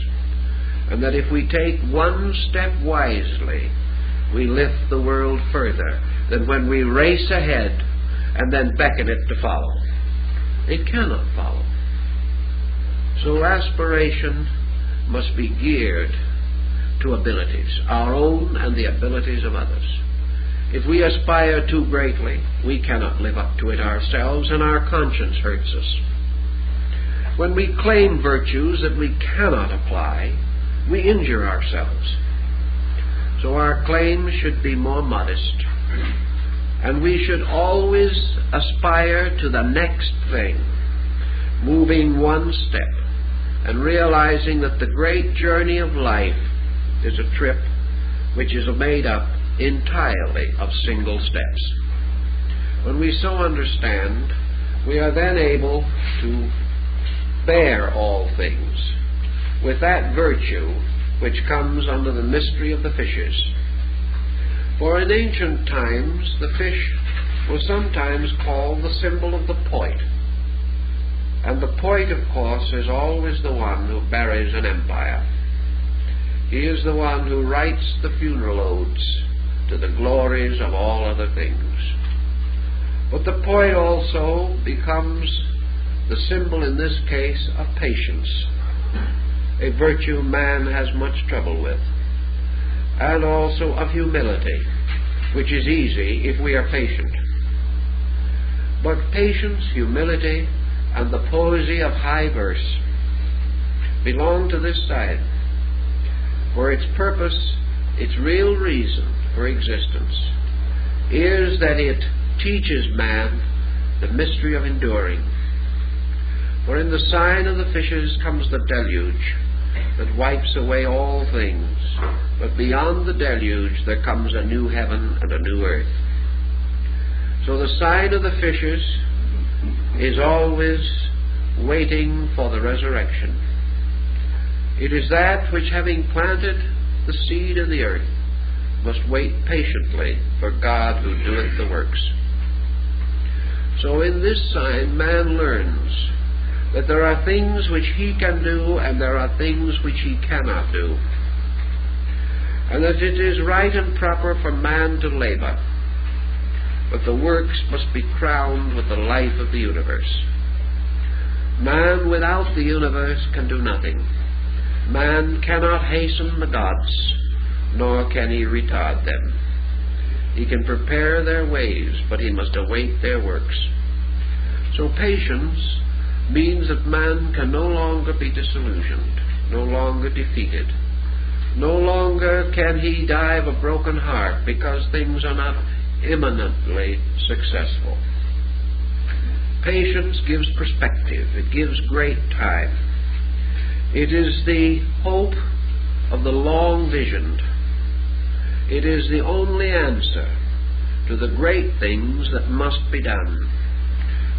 and that if we take one step wisely, we lift the world further than when we race ahead and then beckon it to follow. It cannot follow. So aspiration must be geared to abilities, our own and the abilities of others. If we aspire too greatly, we cannot live up to it ourselves, and our conscience hurts us. When we claim virtues that we cannot apply, we injure ourselves. So our claims should be more modest, and we should always aspire to the next thing, moving one step, and realizing that the great journey of life is a trip which is made up entirely of single steps. When we so understand, we are then able to bear all things with that virtue which comes under the mystery of the fishes. For in ancient times, the fish was sometimes called the symbol of the poet. And the poet, of course, is always the one who buries an empire. He is the one who writes the funeral odes to the glories of all other things. But the poet also becomes the symbol, in this case, of patience, a virtue man has much trouble with, and also of humility, which is easy if we are patient. But patience, humility, and the poesy of high verse belong to this side, for its purpose, its real reason for existence, is that it teaches man the mystery of enduring. For in the sign of the fishes comes the deluge that wipes away all things, but beyond the deluge there comes a new heaven and a new earth. So the sign of the fishes is always waiting for the resurrection. It is that which, having planted the seed in the earth, must wait patiently for God who doeth the works. So in this sign man learns that there are things which he can do and there are things which he cannot do, and that it is right and proper for man to labor, but the works must be crowned with the life of the universe. Man without the universe can do nothing. Man cannot hasten the gods, nor can he retard them. He can prepare their ways, but he must await their works. So patience means that man can no longer be disillusioned, no longer defeated. No longer can he die of a broken heart because things are not imminently successful. Patience gives perspective. It gives great time. It is the hope of the long-visioned. It is the only answer to the great things that must be done.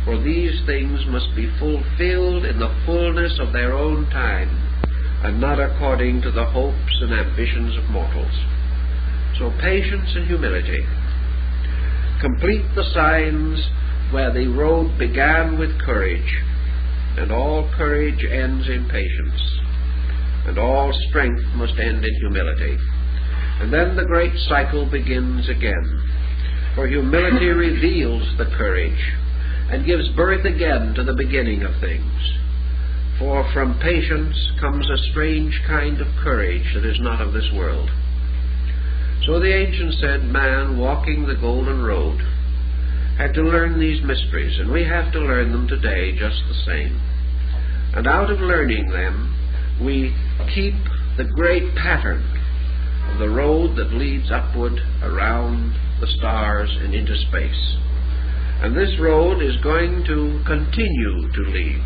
For these things must be fulfilled in the fullness of their own time, and not according to the hopes and ambitions of mortals. So patience and humility complete the signs where the road began with courage, and all courage ends in patience, and all strength must end in humility. And then the great cycle begins again, for humility reveals the courage and gives birth again to the beginning of things. For from patience comes a strange kind of courage that is not of this world. So the ancients said man walking the golden road had to learn these mysteries, and we have to learn them today just the same. And out of learning them, we keep the great pattern of the road that leads upward around the stars and into space. And this road is going to continue to lead.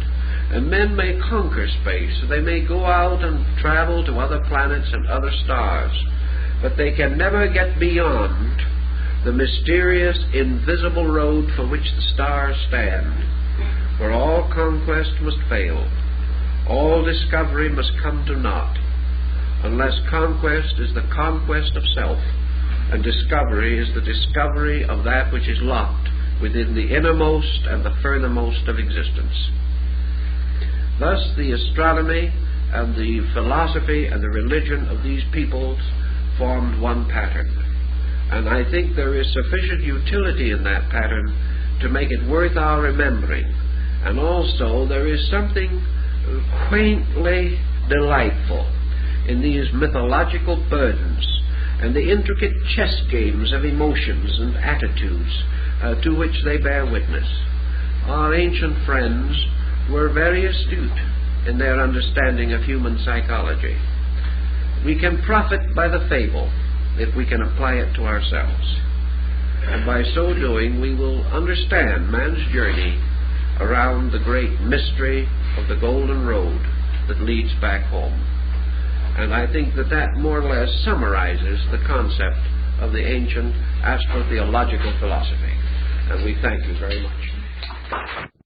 And men may conquer space. They may go out and travel to other planets and other stars. But they can never get beyond the mysterious, invisible road for which the stars stand. For all conquest must fail. All discovery must come to naught, unless conquest is the conquest of self, and discovery is the discovery of that which is locked within the innermost and the furthermost of existence. Thus the astronomy and the philosophy and the religion of these peoples formed one pattern. And I think there is sufficient utility in that pattern to make it worth our remembering. And also there is something quaintly delightful in these mythological burdens and the intricate chess games of emotions and attitudes to which they bear witness. Our ancient friends were very astute in their understanding of human psychology. We can profit by the fable if we can apply it to ourselves. And by so doing, we will understand man's journey around the great mystery of the golden road that leads back home. And I think that that more or less summarizes the concept of the ancient astrotheological philosophy. and we thank you very much.